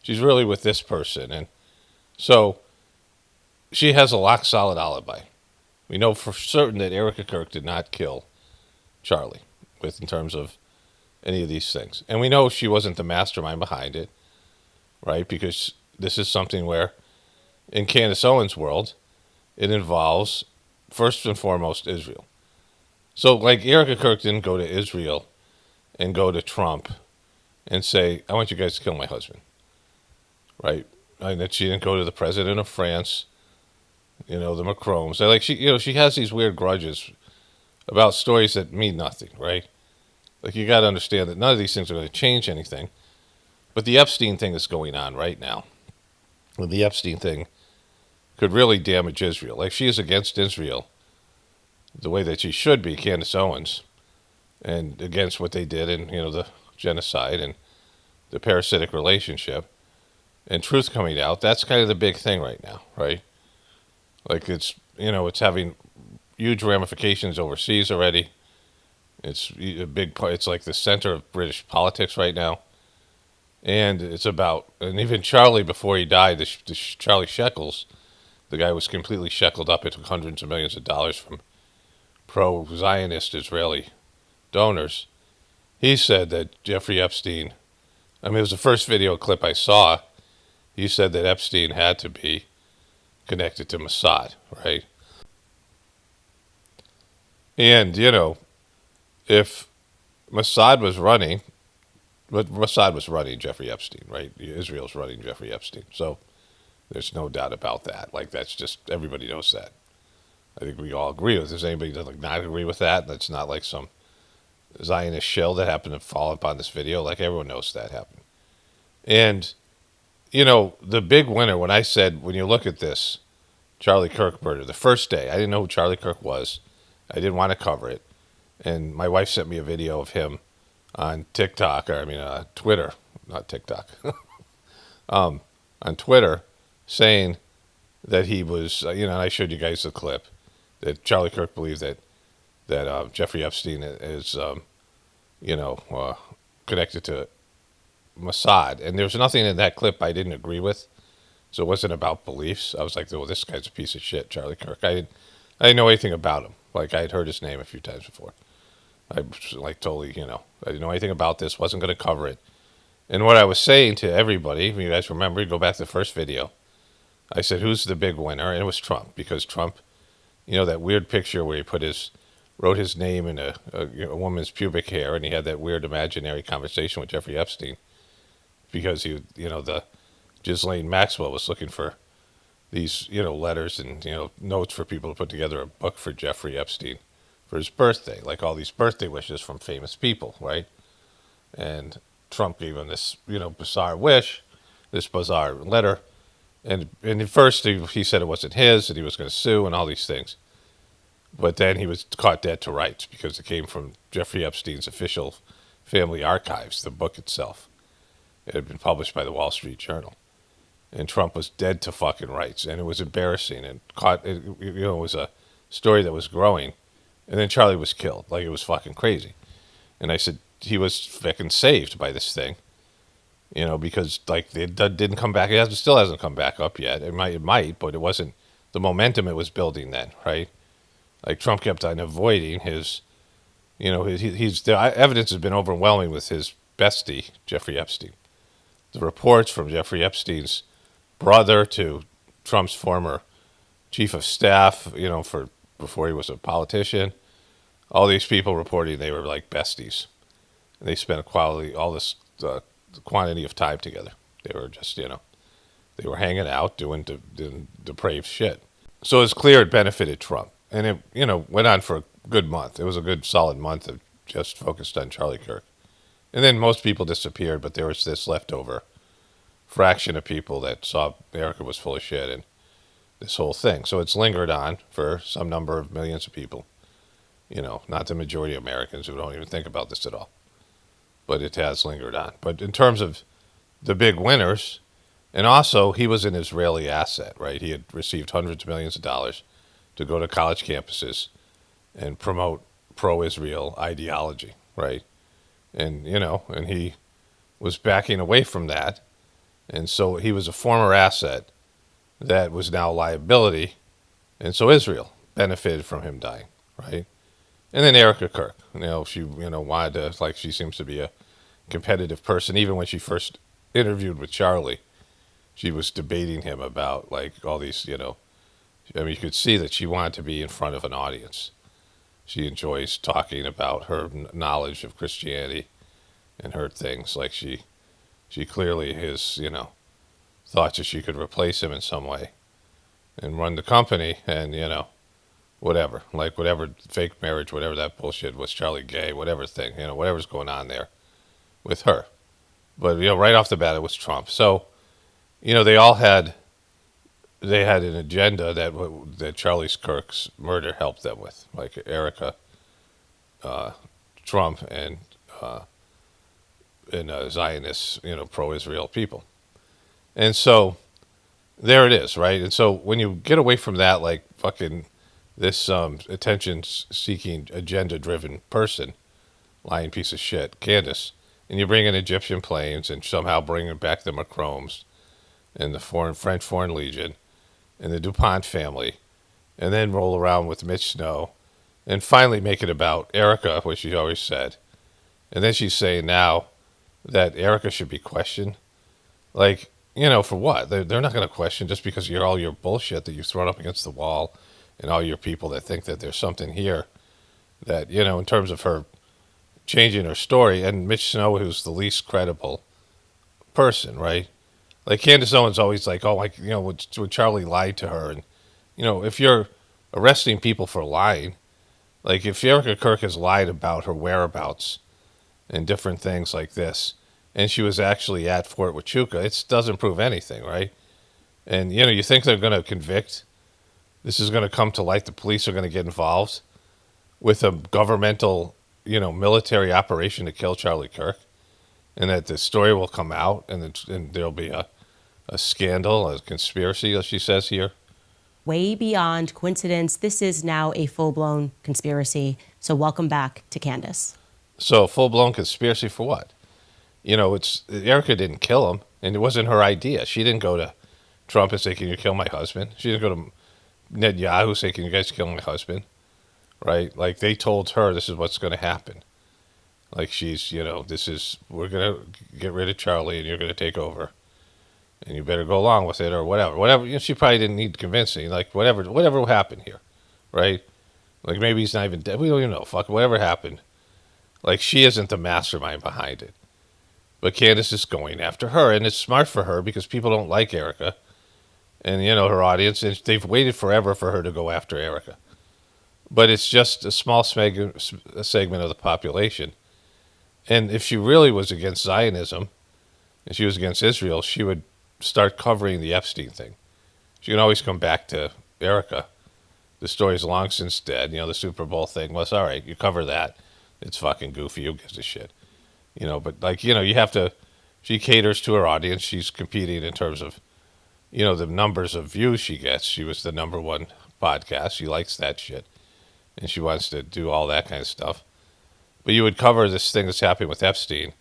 she's really with this person. And so she has a lock-solid alibi. We know for certain that Erika Kirk did not kill Charlie, in terms of any of these things. And we know she wasn't the mastermind behind it, right? Because this is something where, in Candace Owens' world, it involves, first and foremost, Israel. So, like, Erika Kirk didn't go to Israel and go to Trump and say, I want you guys to kill my husband, right? And that she didn't go to the president of France, the Macrons. Like, she has these weird grudges about stories that mean nothing, right? Like, you got to understand that none of these things are going to change anything. But the Epstein thing is going on right now. And the Epstein thing could really damage Israel. Like, she is against Israel the way that she should be, Candace Owens, and against what they did in, the genocide and the parasitic relationship. And truth coming out, that's kind of the big thing right now, right? Like, it's having huge ramifications overseas already. It's a big part. It's like the center of British politics right now. And it's about, and even Charlie, before he died, Charlie Shekels, the guy was completely shackled up. It took hundreds of millions of dollars from pro-Zionist Israeli donors. He said that Jeffrey Epstein, it was the first video clip I saw. He said that Epstein had to be connected to Mossad, right? And, if Mossad was running, but Mossad was running Jeffrey Epstein, right? Israel's running Jeffrey Epstein. So there's no doubt about that. Like, that's just, everybody knows that. I think we all agree with it. If anybody doesn't not agree with that, that's not like some Zionist shill that happened to fall upon this video. Like, everyone knows that happened. And, the big winner, when I said, when you look at this, Charlie Kirk murder, the first day, I didn't know who Charlie Kirk was. I didn't want to cover it. And my wife sent me a video of him on TikTok, Twitter, not TikTok, on Twitter, saying that he was, and I showed you guys the clip, that Charlie Kirk believed that Jeffrey Epstein is, connected to Mossad. And there's nothing in that clip I didn't agree with. So it wasn't about beliefs. I was like, well, this guy's a piece of shit, Charlie Kirk. I didn't know anything about him. Like, I had heard his name a few times before. I was like totally, I didn't know anything about this, wasn't going to cover it. And what I was saying to everybody, if you guys remember, go back to the first video, I said, who's the big winner? And it was Trump, because Trump, that weird picture where he wrote his name in a woman's pubic hair, and he had that weird imaginary conversation with Jeffrey Epstein, because he, the Ghislaine Maxwell was looking for these, letters and, notes for people to put together a book for Jeffrey Epstein for his birthday, like all these birthday wishes from famous people, right? And Trump gave him this, bizarre wish, this bizarre letter. And at first he said it wasn't his, and he was going to sue and all these things. But then he was caught dead to rights because it came from Jeffrey Epstein's official family archives, the book itself. It had been published by the Wall Street Journal. And Trump was dead to fucking rights. And it was embarrassing. And it was a story that was growing. And then Charlie was killed. Like, it was fucking crazy. And I said, he was fucking saved by this thing. Because, like, it didn't come back. It still hasn't come back up yet. It might, but it wasn't the momentum it was building then, right? Like, Trump kept on avoiding his, the evidence has been overwhelming with his bestie, Jeffrey Epstein. The reports from Jeffrey Epstein's brother to Trump's former chief of staff, before he was a politician, all these people reporting they were like besties. And they spent all this quantity of time together. They were just, they were hanging out doing depraved shit. So it's clear it benefited Trump. And it, went on for a good month. It was a good solid month of just focused on Charlie Kirk. And then most people disappeared, but there was this leftover fraction of people that saw Erika was full of shit and this whole thing. So it's lingered on for some number of millions of people. Not the majority of Americans who don't even think about this at all. But it has lingered on. But in terms of the big winners, and also he was an Israeli asset, right? He had received hundreds of millions of dollars to go to college campuses and promote pro-Israel ideology, right? And, and he was backing away from that. And so he was a former asset that was now a liability. And so Israel benefited from him dying, right? And then Erika Kirk, she, wanted to, like, she seems to be a competitive person. Even when she first interviewed with Charlie, she was debating him about, like, all these, I mean, you could see that she wanted to be in front of an audience. She enjoys talking about her knowledge of Christianity and her things. Like, she clearly has, thought that she could replace him in some way and run the company and, whatever. Like, whatever fake marriage, whatever that bullshit was, Charlie gay, whatever thing, whatever's going on there with her. But, right off the bat, it was Trump. So, they had an agenda that Charlie Kirk's murder helped them with, like Erika, Trump, and Zionists, pro-Israel people. And so there it is, right? And so when you get away from that, like fucking this attention-seeking, agenda-driven person, lying piece of shit, Candace, and you bring in Egyptian planes and somehow bring back the Macromes and the French Foreign Legion and the DuPont family, and then roll around with Mitch Snow, and finally make it about Erika, which she always said. And then she's saying now that Erika should be questioned. Like, for what? They're not going to question just because you're all your bullshit that you've thrown up against the wall and all your people that think that there's something here that, in terms of her changing her story. And Mitch Snow, who's the least credible person, right? Like, Candace Owens always like, oh, like, when Charlie lied to her. And, if you're arresting people for lying, like, if Erika Kirk has lied about her whereabouts and different things like this, and she was actually at Fort Huachuca, it doesn't prove anything, right? And, you think they're going to convict? This is going to come to light. The police are going to get involved with a governmental, military operation to kill Charlie Kirk, and that the story will come out, and there'll be a scandal, a conspiracy, as she says here. Way beyond coincidence. This is now a full-blown conspiracy. So welcome back to Candace. So full-blown conspiracy for what? Erika didn't kill him, and it wasn't her idea. She didn't go to Trump and say, can you kill my husband? She didn't go to Netanyahu and say, can you guys kill my husband? Right? Like, they told her this is what's going to happen. Like, she's, we're going to get rid of Charlie and you're going to take over. And you better go along with it or whatever. She probably didn't need convincing. Like, whatever will happen here, right? Like, maybe he's not even dead. We don't even know. Fuck, whatever happened. Like, she isn't the mastermind behind it. But Candace is going after her, and it's smart for her because people don't like Erika. And, her audience, and they've waited forever for her to go after Erika. But it's just a small segment of the population. And if she really was against Zionism, and she was against Israel, she would start covering the Epstein thing. She can always come back to Erika. The story's long since dead. The Super Bowl thing was, all right, you cover that. It's fucking goofy. Who gives a shit? But like, you have to, she caters to her audience. She's competing in terms of, the numbers of views she gets. She was the #1 podcast. She likes that shit. And she wants to do all that kind of stuff. But you would cover this thing that's happening with Epstein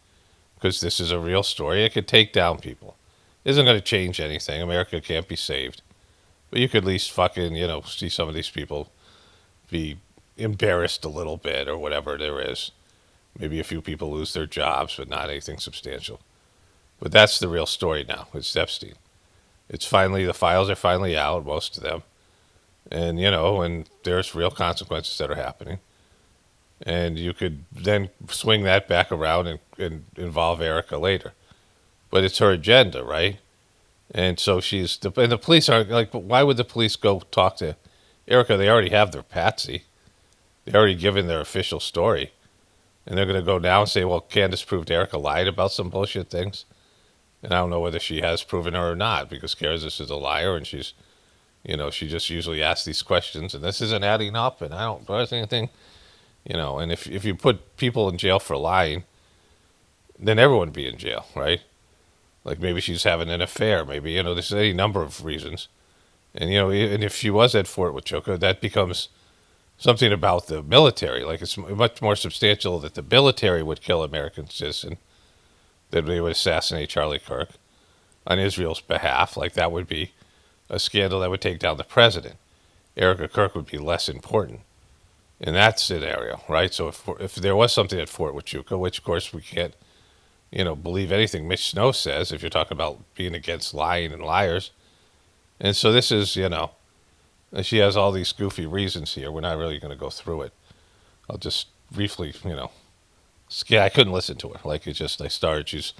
because this is a real story. It could take down people. It isn't going to change anything. America can't be saved. But you could at least fucking, see some of these people be embarrassed a little bit or whatever there is. Maybe a few people lose their jobs, but not anything substantial. But that's the real story now. It's Epstein. It's finally, the files are finally out, most of them. And, and there's real consequences that are happening. And you could then swing that back around and involve Erika later. But it's her agenda, right? And so and the police aren't, like, why would the police go talk to Erika? They already have their patsy. They already given their official story. And they're going to go now and say, well, Candace proved Erika lied about some bullshit things. And I don't know whether she has proven her or not, because Candace is a liar and she's, she just usually asks these questions and this isn't adding up and I don't do anything, and if you put people in jail for lying, then everyone would be in jail, right? Like, maybe she's having an affair, maybe, there's any number of reasons. And, and if she was at Fort Huachuca, that becomes something about the military. Like, it's much more substantial that the military would kill American citizen than they would assassinate Charlie Kirk on Israel's behalf. Like, that would be a scandal that would take down the president. Erika Kirk would be less important. in that scenario, right? So if there was something at Fort Huachuca, which of course we can't, believe anything Mitch Snow says if you're talking about being against lying and liars. And so this is, she has all these goofy reasons here. We're not really going to go through it. I'll just briefly, I couldn't listen to her. Like I started. She's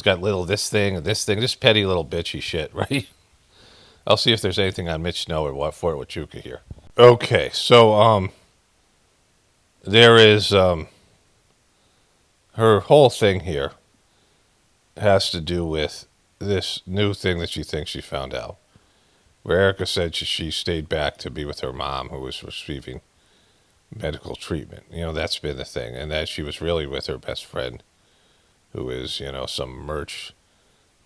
got little this thing and this thing, just petty little bitchy shit, right? I'll see if there's anything on Mitch Snow or Fort Huachuca here. Okay, so there is her whole thing here has to do with this new thing that she thinks she found out. Where Erika said she stayed back to be with her mom, who was receiving medical treatment. That's been the thing. And that she was really with her best friend, who is, some merch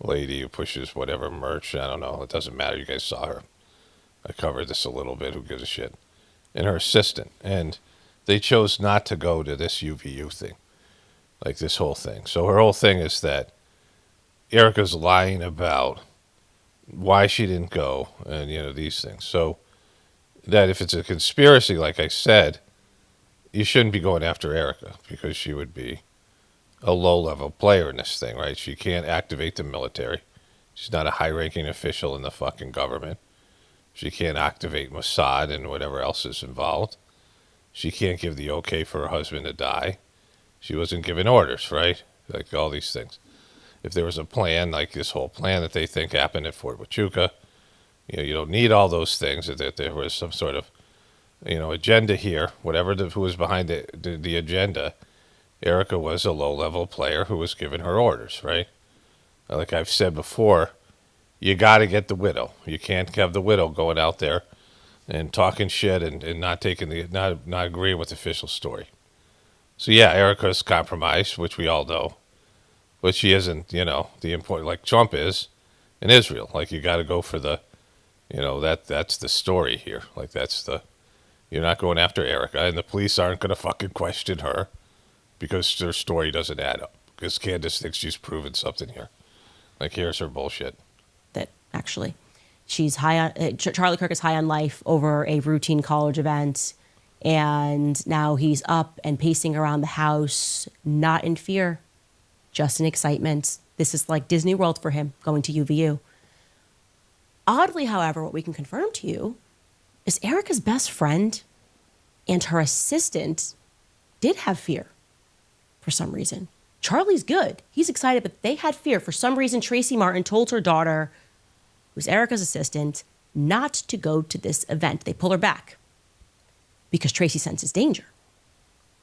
lady who pushes whatever merch. I don't know. It doesn't matter. You guys saw her. I covered this a little bit. Who gives a shit? And her assistant. And they chose not to go to this UVU thing. Like this whole thing. So her whole thing is that Erika's lying about why she didn't go and, these things. So that if it's a conspiracy, like I said, you shouldn't be going after Erika because she would be a low-level player in this thing, right? She can't activate the military. She's not a high-ranking official in the fucking government. She can't activate Mossad and whatever else is involved. She can't give the okay for her husband to die. She wasn't given orders, right? Like all these things. If there was a plan, like this whole plan that they think happened at Fort Huachuca, you don't need all those things. That there was some sort of, agenda here. Whatever who was behind the agenda, Erika was a low-level player who was given her orders, right? Like I've said before, you got to get the widow. You can't have the widow going out there and talking shit and not taking not agreeing with the official story. So yeah, Erika's compromised, which we all know. But she isn't, the important, like Trump is in Israel. Like, you got to go for the, that's the story here. Like, you're not going after Erika, and the police aren't going to fucking question her because their story doesn't add up. Because Candace thinks she's proven something here. Like, here's her bullshit. That actually, she's high on, Charlie Kirk is high on life over a routine college event. And now he's up and pacing around the house, not in fear, just in excitement. This is like Disney World for him, going to UVU. Oddly, however, what we can confirm to you is Erika's best friend and her assistant did have fear for some reason. Charlie's good. He's excited, but they had fear. For some reason, Tracy Martin told her daughter, who's Erika's assistant, not to go to this event. They pull her back because Tracy senses danger.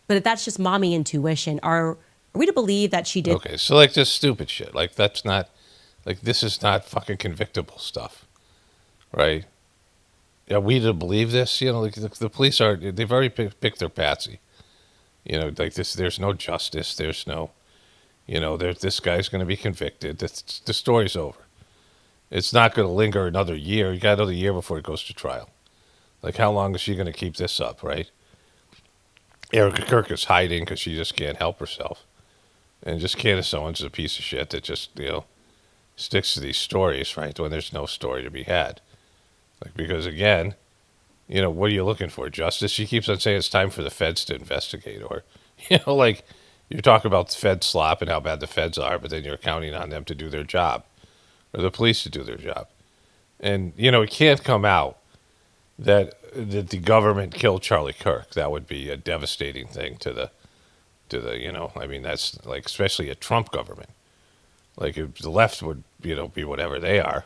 But if that's just mommy intuition, are we to believe that she did? Okay, so like this stupid shit. Like that's not, like this is not fucking convictable stuff, right? Are we to believe this? Like the police are, they've already picked their patsy. Like this, there's no justice. There's no, this guy's going to be convicted. The story's over. It's not going to linger another year. You got another year before it goes to trial. Like how long is she going to keep this up, right? Erika Kirk is hiding because she just can't help herself. And just Candace Owens is a piece of shit that just, sticks to these stories, right, when there's no story to be had. Like, because, again, what are you looking for? Justice? She keeps on saying it's time for the feds to investigate. Or, like, you're talking about the fed slop and how bad the feds are, but then you're counting on them to do their job. Or the police to do their job. And, it can't come out that the government killed Charlie Kirk. That would be a devastating thing to the that's like, especially a Trump government. Like if the left would, be whatever they are,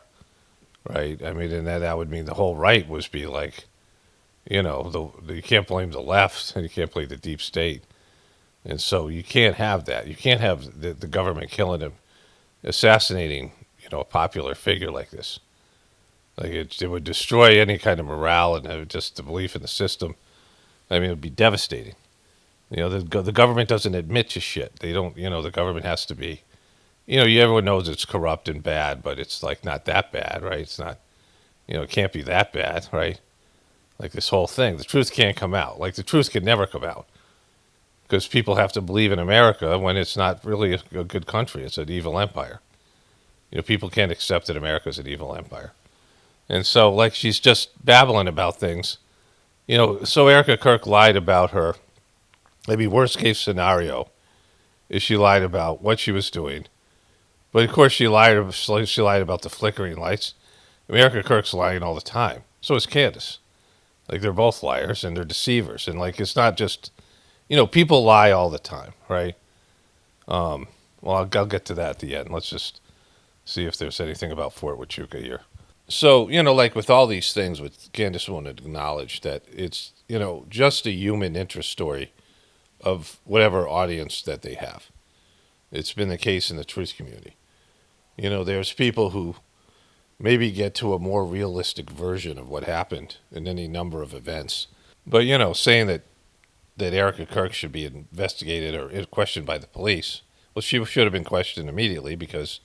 right? I mean, and that would mean the whole right was be like, you can't blame the left and you can't blame the deep state. And so you can't have that. You can't have the government killing him, assassinating, a popular figure like this. Like it would destroy any kind of morale and just the belief in the system. I mean, it would be devastating. The government doesn't admit to shit. They don't, the government has to be, everyone knows it's corrupt and bad, but it's like not that bad, right? It's not, it can't be that bad, right? Like this whole thing, the truth can't come out. Like the truth can never come out because people have to believe in America when it's not really a good country. It's an evil empire. People can't accept that America's an evil empire. And so like she's just babbling about things So Erika Kirk lied about her. Maybe worst case scenario is she lied about what she was doing. But of course she lied about the flickering lights. Erika Kirk's lying all the time. So is Candace. Like, they're both liars and they're deceivers. And like, it's not just, people lie all the time, right? Well, I'll get to that at the end. Let's just see if there's anything about Fort Huachuca here. So, like with all these things, with Candace won't acknowledge that it's, just a human interest story of whatever audience that they have. It's been the case in the truth community. There's people who maybe get to a more realistic version of what happened in any number of events. But, saying that Erika Kirk should be investigated or questioned by the police, well, she should have been questioned immediately because,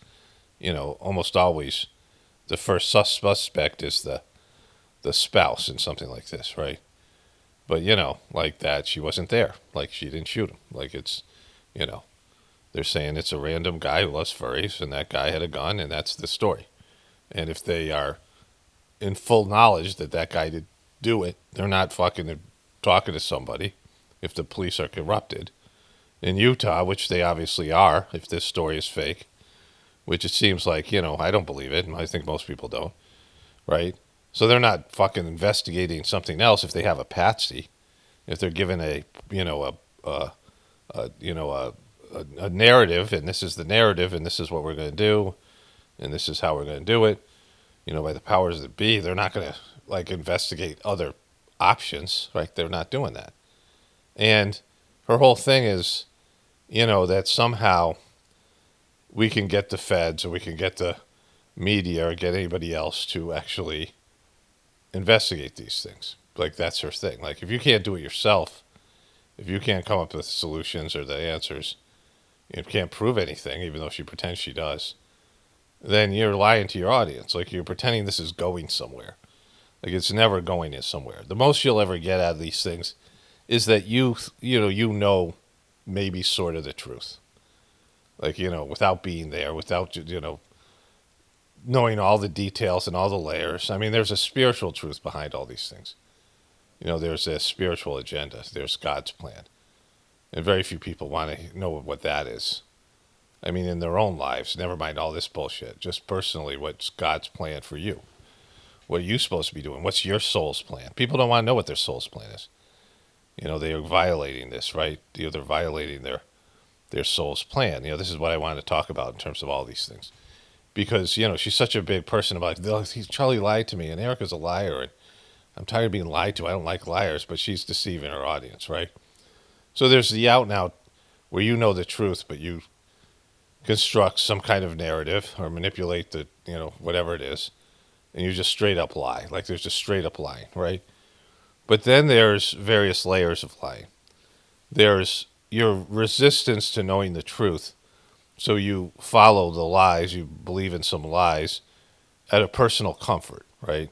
almost always the first suspect is the spouse in something like this, right? But, like that, she wasn't there. Like, she didn't shoot him. Like, it's, they're saying it's a random guy who loves furries, and that guy had a gun, and that's the story. And if they are in full knowledge that guy did do it, they're not fucking talking to somebody if the police are corrupted. In Utah, which they obviously are, if this story is fake, which it seems like, I don't believe it, and I think most people don't, right? So they're not fucking investigating something else if they have a patsy, if they're given a narrative, and this is the narrative, and this is what we're going to do, and this is how we're going to do it, by the powers that be. They're not going to like investigate other options, right? They're not doing that. And her whole thing is, that somehow we can get the feds or we can get the media or get anybody else to actually investigate these things. Like, that's her thing. Like, if you can't do it yourself, if you can't come up with solutions or the answers, you can't prove anything, even though she pretends she does, then you're lying to your audience. Like, you're pretending this is going somewhere. Like, it's never going somewhere. The most you'll ever get out of these things is that you know maybe sort of the truth. Like, without being there, without, knowing all the details and all the layers. I mean, there's a spiritual truth behind all these things. There's a spiritual agenda. There's God's plan. And very few people want to know what that is. I mean, in their own lives, never mind all this bullshit. Just personally, what's God's plan for you? What are you supposed to be doing? What's your soul's plan? People don't want to know what their soul's plan is. They are violating this, right? They're violating their soul's plan. This is what I wanted to talk about in terms of all these things. Because, she's such a big person about, Charlie lied to me, and Erika's a liar, and I'm tired of being lied to. I don't like liars, but she's deceiving her audience, right? So there's the out and out where you know the truth, but you construct some kind of narrative or manipulate the, whatever it is, and you just straight up lie. Like, there's just straight up lying, right? But then there's various layers of lying. There's your resistance to knowing the truth. So you follow the lies, you believe in some lies at a personal comfort, right?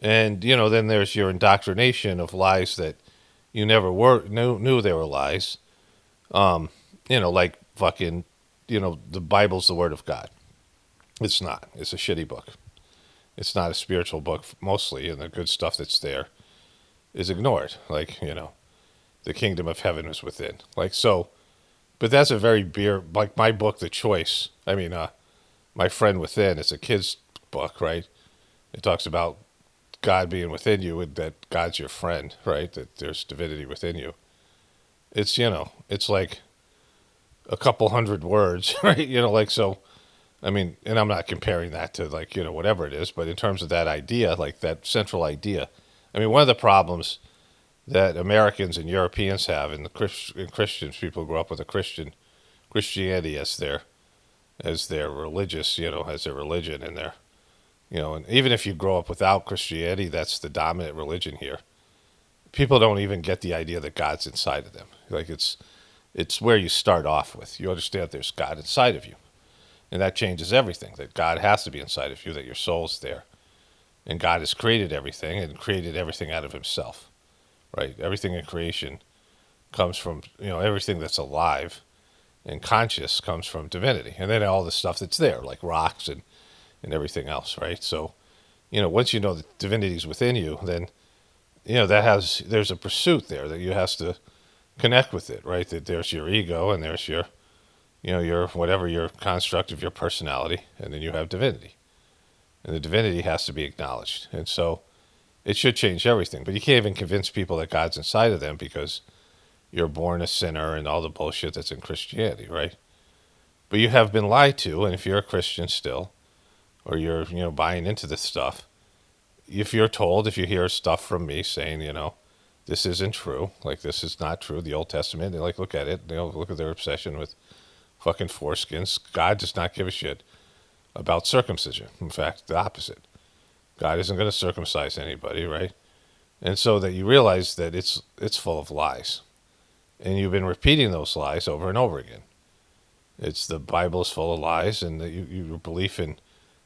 And, then there's your indoctrination of lies that you never knew they were lies. Like fucking, the Bible's the Word of God. It's not. It's a shitty book. It's not a spiritual book, mostly, and the good stuff that's there is ignored. Like, the kingdom of heaven is within. Like, so, but that's a very like my book, The Choice. I mean, My Friend Within, it's a kid's book, right? It talks about God being within you and that God's your friend, right? That there's divinity within you. It's, it's like a couple hundred words, right? Like, so, I mean, and I'm not comparing that to like, whatever it is, but in terms of that idea, like that central idea, I mean, one of the problems that Americans and Europeans have, and Christians, people grow up with Christianity as their religious, as their religion, and their, and even if you grow up without Christianity, that's the dominant religion here. People don't even get the idea that God's inside of them. Like, it's where you start off with. You understand there's God inside of you, and that changes everything. That God has to be inside of you. That your soul's there, and God has created everything and created everything out of Himself. Right? Everything in creation comes from, everything that's alive and conscious comes from divinity. And then all the stuff that's there, like rocks and everything else, right? So, once you know that divinity is within you, then there's a pursuit there that you has to connect with it, right? That there's your ego and there's your, your whatever your construct of your personality, and then you have divinity. And the divinity has to be acknowledged. And so it should change everything. But you can't even convince people that God's inside of them because you're born a sinner and all the bullshit that's in Christianity, right? But you have been lied to, and if you're a Christian still, or you're, buying into this stuff, if you hear stuff from me saying, this isn't true, like this is not true, the Old Testament, they look at it, look at their obsession with fucking foreskins. God does not give a shit about circumcision. In fact, the opposite. God isn't going to circumcise anybody, right? And so that you realize that it's full of lies. And you've been repeating those lies over and over again. The Bible is full of lies, and your belief in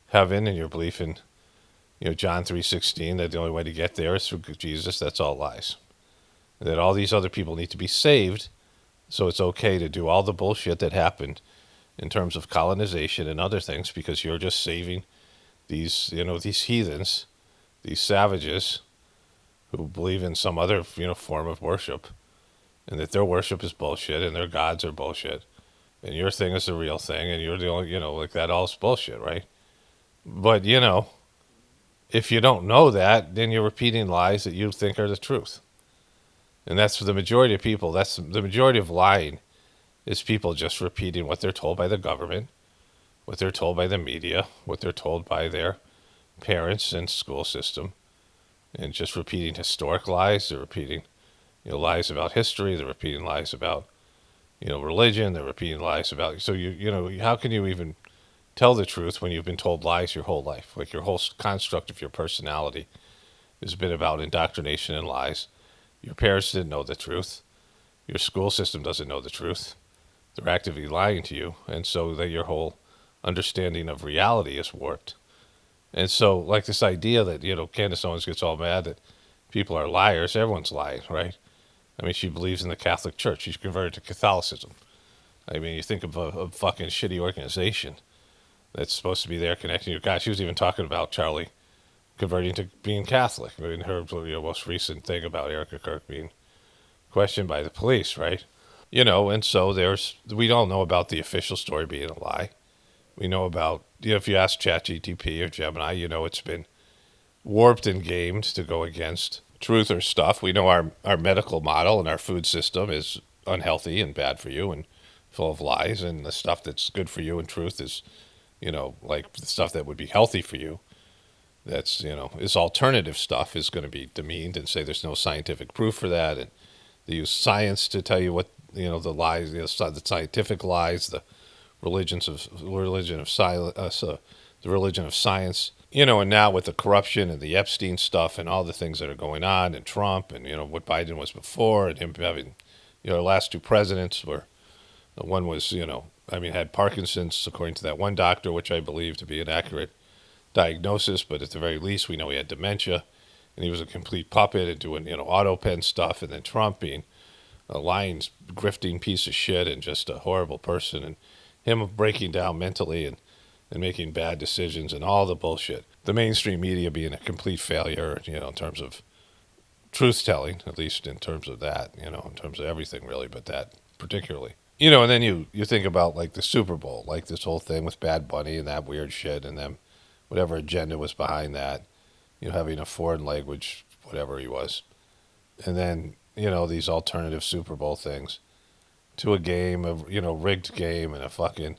heaven and your belief in, John 3:16, that the only way to get there is through Jesus, that's all lies. And that all these other people need to be saved, so it's okay to do all the bullshit that happened in terms of colonization and other things, because you're just saving these, these heathens, these savages who believe in some other, form of worship, and that their worship is bullshit and their gods are bullshit, and your thing is the real thing, and you're the only, that all's bullshit, right? But, if you don't know that, then you're repeating lies that you think are the truth. And that's for the majority of people. That's the majority of lying, is people just repeating what they're told by the government, what they're told by the media, what they're told by their parents and school system, and just repeating historic lies. They're repeating, lies about history. They're repeating lies about, religion. They're repeating lies about. So how can you even tell the truth when you've been told lies your whole life? Like your whole construct of your personality has been about indoctrination and lies. Your parents didn't know the truth. Your school system doesn't know the truth. They're actively lying to you, and so that your whole understanding of reality is warped. And so, like this idea that, Candace always gets all mad that people are liars. Everyone's lying, right? I mean, she believes in the Catholic Church. She's converted to Catholicism. I mean, you think of a fucking shitty organization that's supposed to be there connecting you. God, she was even talking about Charlie converting to being Catholic. I mean, her most recent thing about Erika Kirk being questioned by the police, right? And so we all know about the official story being a lie. We know about, if you ask ChatGPT or Gemini, it's been warped and gamed to go against truth or stuff. We know our medical model and our food system is unhealthy and bad for you and full of lies, and the stuff that's good for you and truth is, like the stuff that would be healthy for you, that's, is alternative stuff, is going to be demeaned and say there's no scientific proof for that. And they use science to tell you what, the lies, the scientific lies, the religion of science, and now with the corruption and the Epstein stuff and all the things that are going on, and Trump and, what Biden was before, and him having, our last two presidents were, one was, had Parkinson's, according to that one doctor, which I believe to be an accurate diagnosis, but at the very least, we know he had dementia, and he was a complete puppet and doing, auto pen stuff, and then Trump being a lying, grifting piece of shit and just a horrible person, and him breaking down mentally and making bad decisions and all the bullshit. The mainstream media being a complete failure, in terms of truth-telling, at least in terms of that, in terms of everything really, but that particularly. And then you think about like the Super Bowl, like this whole thing with Bad Bunny and that weird shit, and them, whatever agenda was behind that, having a foreign language, whatever he was. And then, these alternative Super Bowl things to a game of, rigged game and a fucking,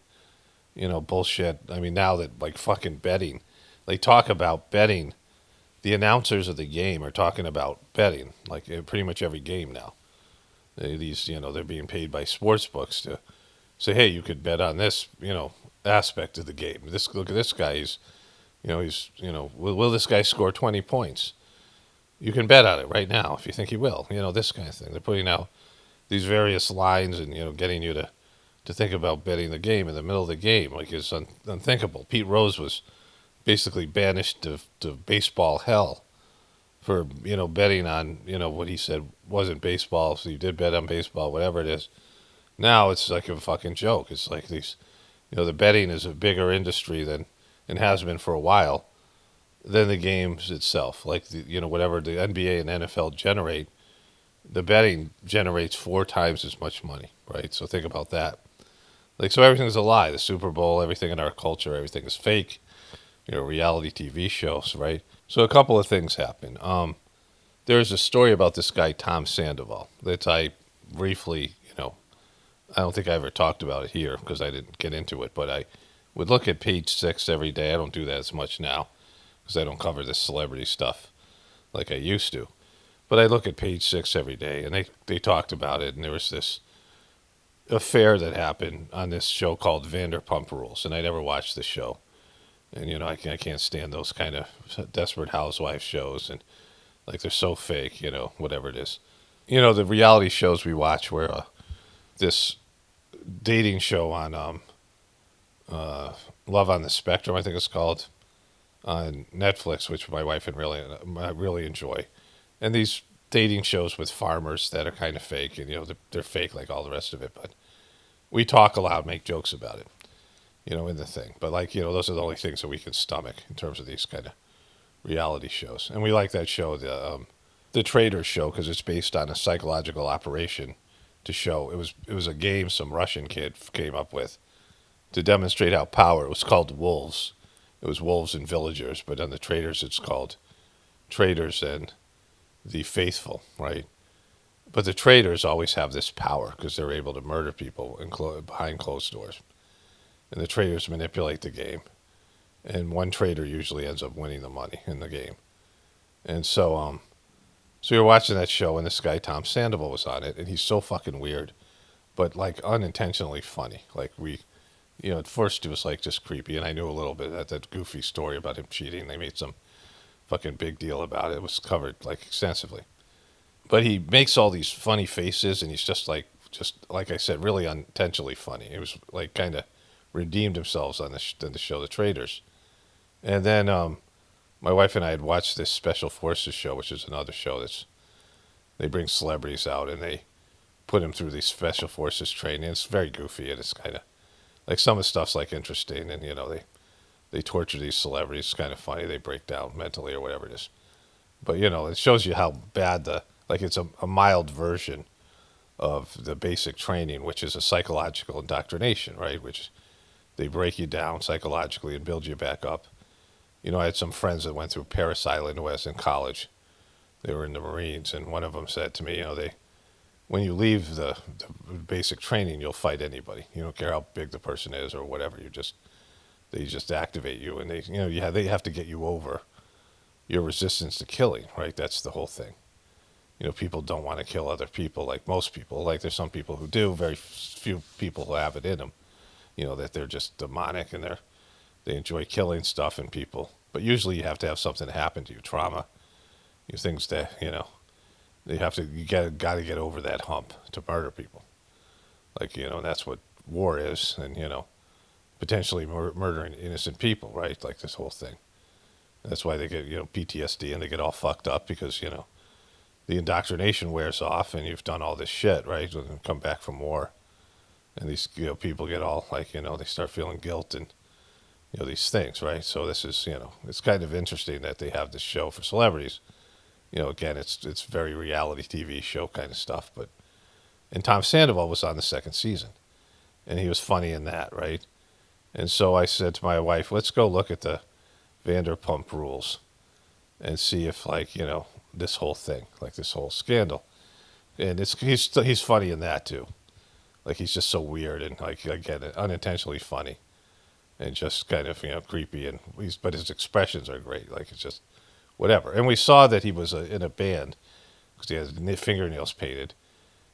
bullshit. I mean, now that like fucking betting, they talk about betting. The announcers of the game are talking about betting, like in pretty much every game now. These, they're being paid by sports books to say, hey, you could bet on this, aspect of the game. Look at this guy. Will this guy score 20 points? You can bet on it right now if you think he will. This kind of thing. They're putting out these various lines and, getting you to think about betting the game in the middle of the game. Like, it's unthinkable. Pete Rose was basically banished to baseball hell for, betting on, what he said wasn't baseball. So you did bet on baseball, whatever it is. Now it's like a fucking joke. It's like these, the betting is a bigger industry than, and has been for a while. than the games itself. Like, whatever the NBA and NFL generate, the betting generates 4 times as much money, right? So think about that. Like, so everything's a lie. The Super Bowl, everything in our culture, everything is fake. Reality TV shows, right? So a couple of things happen. There's a story about this guy, Tom Sandoval, that I briefly, I don't think I ever talked about it here because I didn't get into it, but I would look at page 6 every day. I don't do that as much now because I don't cover this celebrity stuff like I used to. But I look at page 6 every day, and they talked about it, and there was this affair that happened on this show called Vanderpump Rules, and I never watched this show. And, I can't stand those kind of Desperate Housewives shows, and, like, they're so fake, whatever it is. The reality shows we watch where this dating show on Love on the Spectrum, I think it's called, on Netflix, which my wife and I really enjoy. And these dating shows with farmers that are kind of fake, and, they're fake like all the rest of it, but we talk aloud, make jokes about it, in the thing. But, like, those are the only things that we can stomach in terms of these kind of reality shows. And we like that show, the Traitors show, because it's based on a psychological operation to show it was a game some Russian kid came up with to demonstrate how power. It was called Wolves. It was Wolves and Villagers, but on the Traitors it's called Traitors and the Faithful, right? But the Traitors always have this power because they're able to murder people behind closed doors. And the Traitors manipulate the game. And one traitor usually ends up winning the money in the game. And so we were watching that show, and this guy, Tom Sandoval, was on it, and he's so fucking weird, but, like, unintentionally funny. Like, at first it was, like, just creepy, and I knew a little bit of that goofy story about him cheating. They made some fucking big deal about it. It was covered, like, extensively. But he makes all these funny faces, and he's just like I said, really unintentionally funny. It was, like, kind of redeemed himself on the show, The Traitors. And then my wife and I had watched this Special Forces show, which is another show they bring celebrities out and they put them through these Special Forces training. It's very goofy, and it's kind of like some of the stuff's like interesting, and they torture these celebrities. It's kind of funny. They break down mentally or whatever it is. But it shows you how bad it's a mild version of the basic training, which is a psychological indoctrination, right? Which they break you down psychologically and build you back up. I had some friends that went through Parris Island when I was in college. They were in the Marines, and one of them said to me, when you leave the basic training, you'll fight anybody. You don't care how big the person is or whatever. They just activate you, and they have to get you over your resistance to killing, right? That's the whole thing. People don't want to kill other people like most people. Like, there's some people who do, very few people who have it in them. That they're just demonic and they enjoy killing stuff and people. But usually you have to have something happen to you, trauma, things that, you got to get over that hump to murder people. Like, and that's what war is, and, potentially murdering innocent people, right? Like this whole thing. That's why they get, PTSD and they get all fucked up because, the indoctrination wears off and you've done all this shit, right? When you come back from war. And these people get all like, they start feeling guilt and, these things, right? So this is, it's kind of interesting that they have this show for celebrities. Again, it's very reality TV show kind of stuff. And Tom Sandoval was on the second season. And he was funny in that, right? And so I said to my wife, let's go look at the Vanderpump Rules and see if, this whole thing, like this whole scandal. And he's funny in that too. Like, he's just so weird and, like, again, unintentionally funny and just kind of, creepy. But his expressions are great. Like, it's just whatever. And we saw that he was in a band because he has fingernails painted.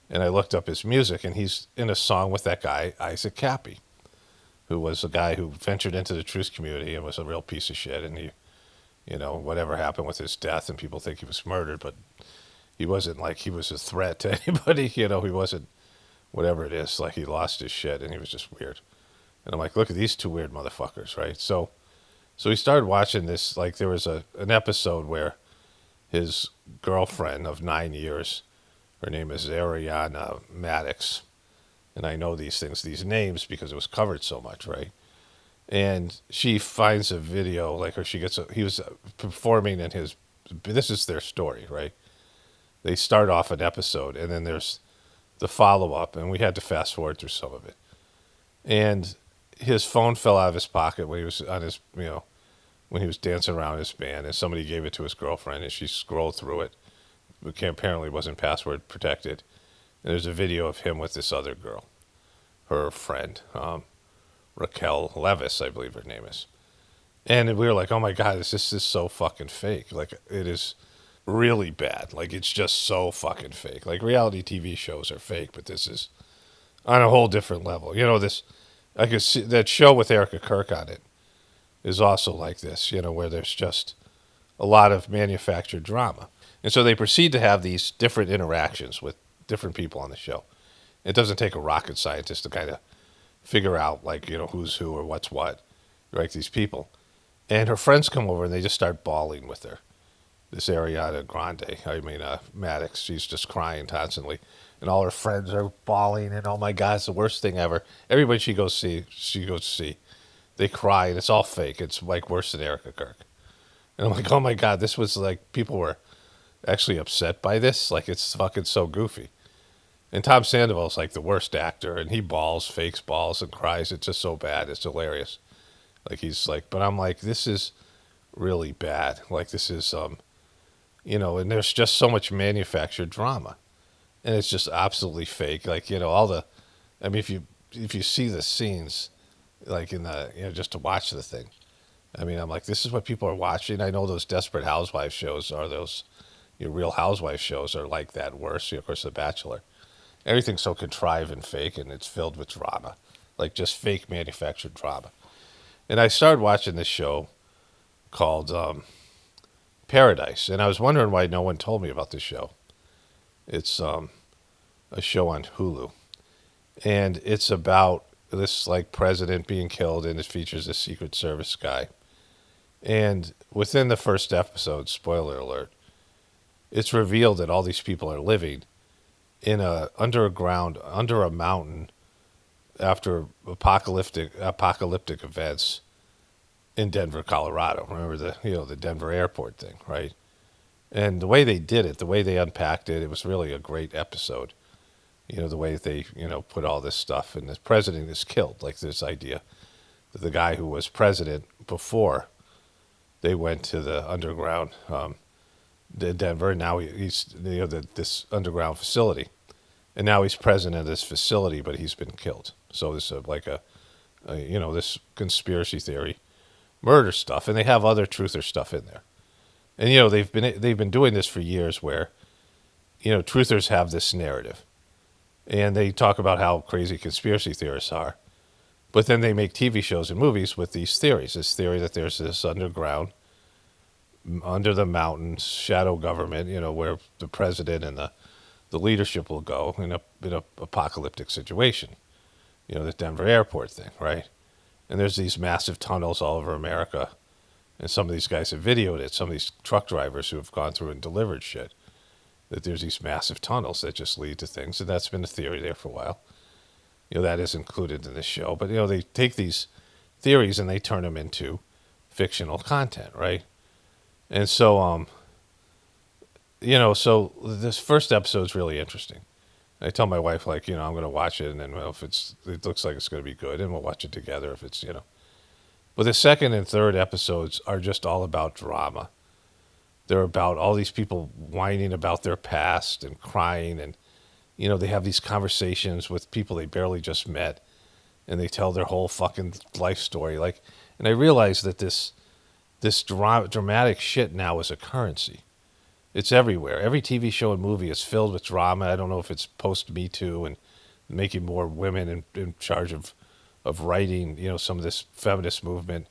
And I looked up his music, and he's in a song with that guy, Isaac Cappy, who was a guy who ventured into the truth community and was a real piece of shit. And he, whatever happened with his death, and people think he was murdered, but he wasn't, like, he was a threat to anybody. He wasn't. Whatever it is, like, he lost his shit and he was just weird. And I'm like, look at these two weird motherfuckers, right? So we started watching this. Like, there was an episode where his girlfriend of 9 years, her name is Ariana Maddox, and I know these names because it was covered so much, right? And she finds a video, like, or he was performing in his, this is their story, right? They start off an episode, and then there's the follow-up, and we had to fast forward through some of it. And his phone fell out of his pocket when he was on his, when he was dancing around his band, and somebody gave it to his girlfriend, and she scrolled through it. It apparently wasn't password protected. And there's a video of him with this other girl, her friend, Raquel Levis, I believe her name is. And we were like, oh my God, this is so fucking fake. Like, it is really bad. Like, it's just so fucking fake. Like, reality TV shows are fake, but this is on a whole different level. This, I could see that show with Erika Kirk on it is also like this, where there's just a lot of manufactured drama. And so they proceed to have these different interactions with different people on the show. It doesn't take a rocket scientist to kind of figure out, like, who's who or what's what, like these people. And her friends come over and they just start bawling with her. This Ariana Grande, Maddox, she's just crying constantly. And all her friends are bawling, and oh my God, it's the worst thing ever. Everybody she goes to see, they cry, and it's all fake. It's like worse than Erika Kirk. And I'm like, oh my God, this was like, people were actually upset by this. Like, it's fucking so goofy. And Tom Sandoval's like the worst actor, and he fakes balls, and cries. It's just so bad. It's hilarious. Like, he's like, but I'm like, this is really bad. Like, this is, and there's just so much manufactured drama, and it's just absolutely fake. Like, if you see the scenes, like in the, just to watch the thing, I'm like, this is what people are watching. I know those Desperate Housewives shows are those, Real Housewives shows are like that worse. Of course, The Bachelor. Everything's so contrived and fake, and it's filled with drama, like just fake manufactured drama. And I started watching this show called Paradise, and I was wondering why no one told me about this show. It's a show on Hulu, and it's about this like president being killed, and it features a Secret Service guy. And within the first episode, spoiler alert, it's revealed that all these people are living in under a mountain after apocalyptic events in Denver, Colorado. Remember the Denver airport thing, right? And the way they did it, the way they unpacked it, it was really a great episode. The way they, put all this stuff, and the president is killed, like this idea that the guy who was president before they went to the underground Denver, and now he's this underground facility, and now he's president of this facility, but he's been killed. So this is like a this conspiracy theory, murder stuff, and they have other truther stuff in there, and they've been doing this for years, where truthers have this narrative, and they talk about how crazy conspiracy theorists are, but then they make TV shows and movies with these theories. This theory that there's this underground, under the mountains, shadow government, where the president and the leadership will go in a apocalyptic situation. The Denver airport thing, right? And there's these massive tunnels all over America, and some of these guys have videoed it. Some of these truck drivers who have gone through and delivered shit, that there's these massive tunnels that just lead to things, and that's been a theory there for a while. That is included in this show, but they take these theories and they turn them into fictional content, right? And so, so this first episode's really interesting. I tell my wife, like, I'm going to watch it, and then, if it looks like it's going to be good, and we'll watch it together if it's, But the second and third episodes are just all about drama. They're about all these people whining about their past and crying, and, they have these conversations with people they barely just met, and they tell their whole fucking life story. Like, and I realize that this dramatic shit now is a currency. It's everywhere. Every TV show and movie is filled with drama. I don't know if it's post-Me Too and making more women in charge of writing, some of this feminist movement.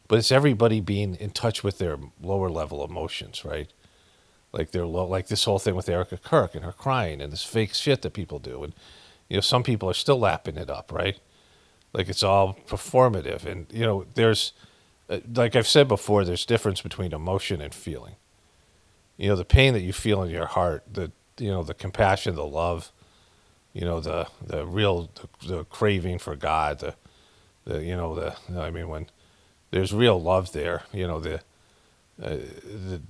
But it's everybody being in touch with their lower level emotions, right? Like like this whole thing with Erika Kirk and her crying and this fake shit that people do. And, some people are still lapping it up, right? Like, it's all performative. And, there's, like I've said before, there's difference between emotion and feeling. The pain that you feel in your heart, the compassion, the love, the craving for God, I mean, when there's real love there, the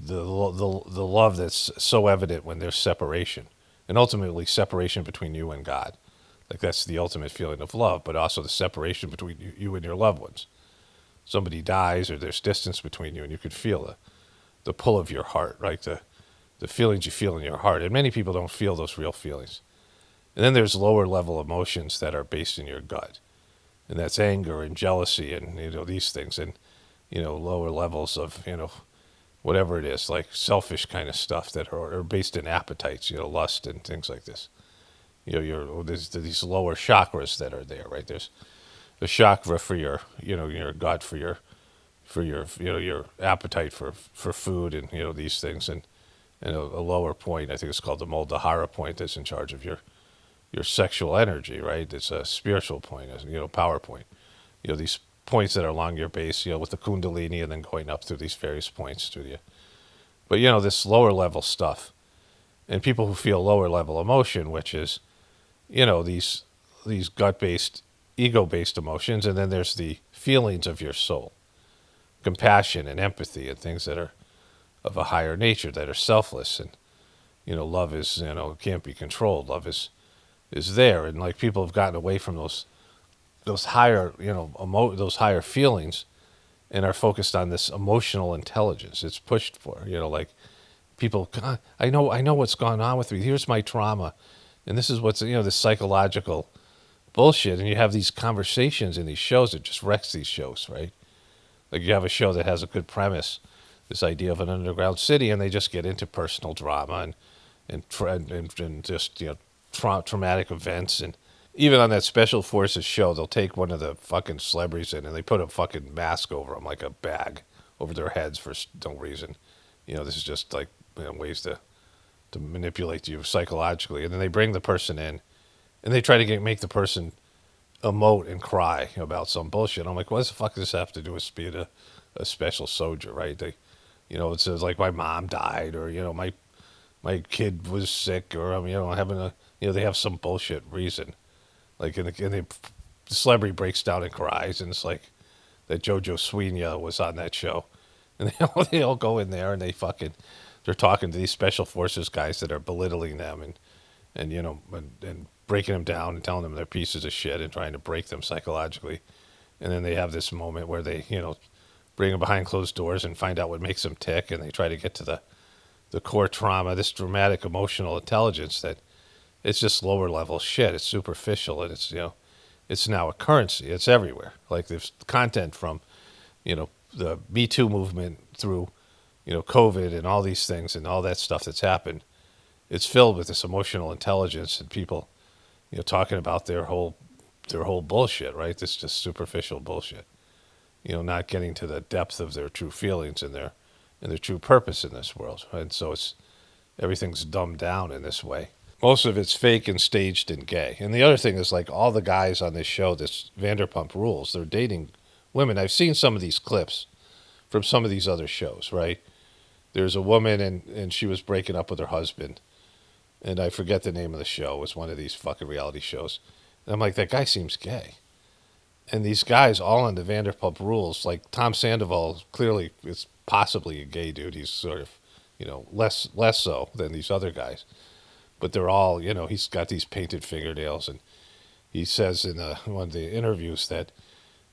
love that's so evident when there's separation, and ultimately separation between you and God. Like that's the ultimate feeling of love, but also the separation between you and your loved ones. Somebody dies or there's distance between you, and you could feel the pull of your heart, right? The feelings you feel in your heart. And many people don't feel those real feelings. And then there's lower level emotions that are based in your gut. And that's anger and jealousy and, these things. And, lower levels of, whatever it is, like selfish kind of stuff that are based in appetites, lust and things like this. There's these lower chakras that are there, right? There's a chakra for your, your gut, for your your appetite for food and, these things. And a lower point, I think it's called the Muladhara point, that's in charge of your sexual energy, right? It's a spiritual point, power point. These points that are along your base, with the Kundalini and then going up through these various points to you. But, this lower level stuff. And people who feel lower level emotion, which is, these gut-based, ego-based emotions, and then there's the feelings of your soul. Compassion and empathy and things that are of a higher nature, that are selfless. And, love is, can't be controlled. Love is there. And, like, people have gotten away from those higher, those higher feelings and are focused on this emotional intelligence. It's pushed for, like people, God, I know what's gone on with me. Here's my trauma. And this is what's, this psychological bullshit. And you have these conversations in these shows that just wrecks these shows, right? Like you have a show that has a good premise, this idea of an underground city, and they just get into personal drama and just, traumatic events. And even on that Special Forces show, they'll take one of the fucking celebrities in and they put a fucking mask over them, like a bag over their heads for no reason. This is just like ways to manipulate you psychologically. And then they bring the person in and they try to make the person emote and cry about some bullshit. I'm like, what does the fuck does this have to do with being a special soldier, right? They, it says like my mom died or, my kid was sick or I'm, having a, they have some bullshit reason. Like, and the celebrity breaks down and cries, and it's like that JoJo Sweeney was on that show. And they all go in there, and they're talking to these special forces guys that are belittling them and breaking them down and telling them they're pieces of shit and trying to break them psychologically. And then they have this moment where they, bring them behind closed doors and find out what makes them tick, and they try to get to the core trauma, this dramatic emotional intelligence that it's just lower level shit. It's superficial, and it's, it's now a currency. It's everywhere. Like there's content from, the Me Too movement through, COVID and all these things and all that stuff that's happened. It's filled with this emotional intelligence and people, talking about their whole bullshit, right? This just superficial bullshit. Not getting to the depth of their true feelings and their true purpose in this world. And so everything's dumbed down in this way. Most of it's fake and staged and gay. And the other thing is, like, all the guys on this show, this Vanderpump Rules, they're dating women. I've seen some of these clips from some of these other shows, right? There's a woman, and she was breaking up with her husband. And I forget the name of the show. It was one of these fucking reality shows. And I'm like, that guy seems gay. And these guys all on the Vanderpump Rules, like Tom Sandoval, clearly is possibly a gay dude. He's sort of, less so than these other guys. But they're all, he's got these painted fingernails, and he says in one of the interviews that,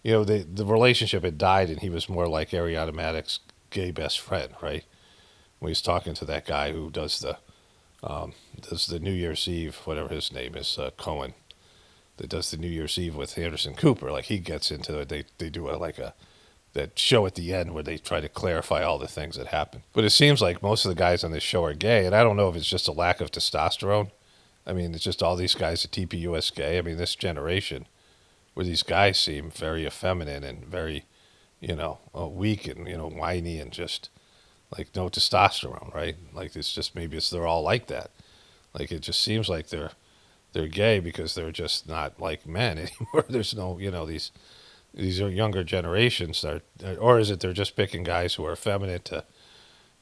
the relationship had died, and he was more like Ariana Maddox's gay best friend, right? When he's talking to that guy who does the New Year's Eve, whatever his name is, Cohen, that does the New Year's Eve with Anderson Cooper. Like he gets into it, they do that show at the end where they try to clarify all the things that happen. But it seems like most of the guys on this show are gay, and I don't know if it's just a lack of testosterone. I mean, it's just all these guys at TPUS gay. I mean, this generation, where these guys seem very effeminate and very, weak and, whiny and just, like, no testosterone, right? Like, it's just, they're all like that. Like, it just seems like they're gay because they're just not like men anymore. There's no, these are younger generations, or is it they're just picking guys who are effeminate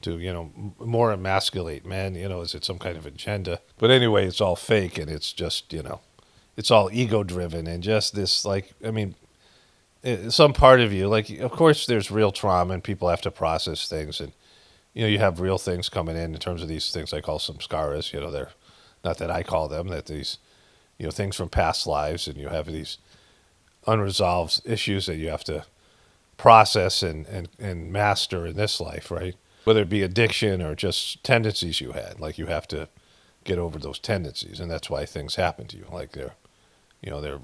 to more emasculate men? Is it some kind of agenda? But anyway, it's all fake, and it's just, it's all ego driven and just this, like, I mean, some part of you, like, of course, there's real trauma and people have to process things, and you have real things coming in terms of these things I call samskaras. They're not that I call them, that these things from past lives, and you have these unresolved issues that you have to process and master in this life, right? Whether it be addiction or just tendencies you had, like you have to get over those tendencies, and that's why things happen to you. Like they're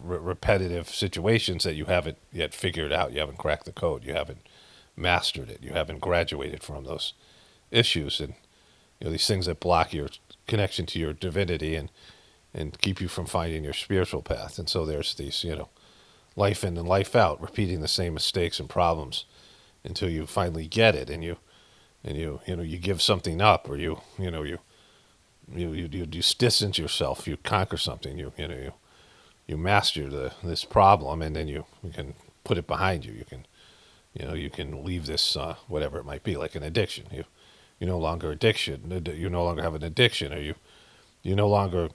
repetitive situations that you haven't yet figured out. You haven't cracked the code. You haven't mastered it. You haven't graduated from those issues, and these things that block your connection to your divinity and keep you from finding your spiritual path. And so there's these life in and life out, repeating the same mistakes and problems until you finally get it, and you give something up, or you distance yourself, you conquer something, you master this problem, and then you can put it behind you. You can leave this whatever it might be, like an addiction. You no longer you no longer have an addiction, or you no longer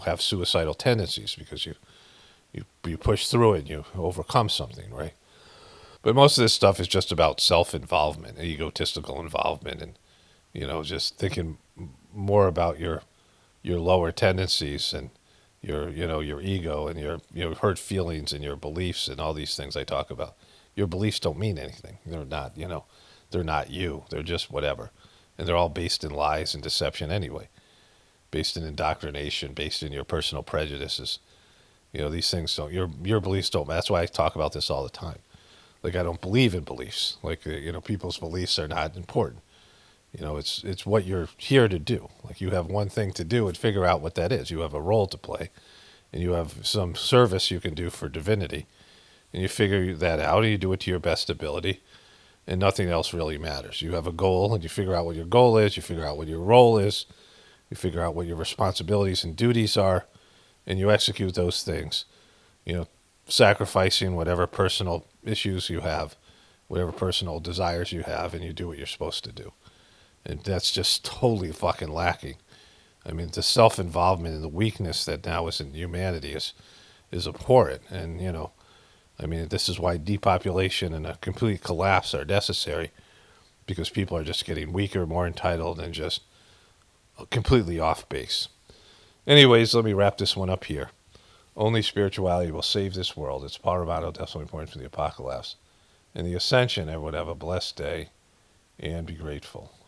have suicidal tendencies because you push through it and you overcome something, right? But most of this stuff is just about self-involvement, egotistical involvement, and just thinking more about your lower tendencies and your ego and your hurt feelings and your beliefs and all these things I talk about. Your beliefs don't mean anything. They're not, they're not you. They're just whatever. And they're all based in lies and deception anyway. Based in indoctrination, based in your personal prejudices. These things don't, your beliefs don't, that's why I talk about this all the time. Like, I don't believe in beliefs. Like, people's beliefs are not important. It's what you're here to do. Like, you have one thing to do and figure out what that is. You have a role to play, and you have some service you can do for divinity, and you figure that out, and you do it to your best ability, and nothing else really matters. You have a goal, and you figure out what your goal is, you figure out what your role is, you figure out what your responsibilities and duties are, and you execute those things, sacrificing whatever personal issues you have, whatever personal desires you have, and you do what you're supposed to do. And that's just totally fucking lacking. I mean, the self-involvement and the weakness that now is in humanity is abhorrent. And, this is why depopulation and a complete collapse are necessary, because people are just getting weaker, more entitled, and just completely off base. Anyways, let me wrap this one up here. Only spirituality will save this world. It's paramount, definitely important for the apocalypse. And the ascension, everyone have a blessed day and be grateful.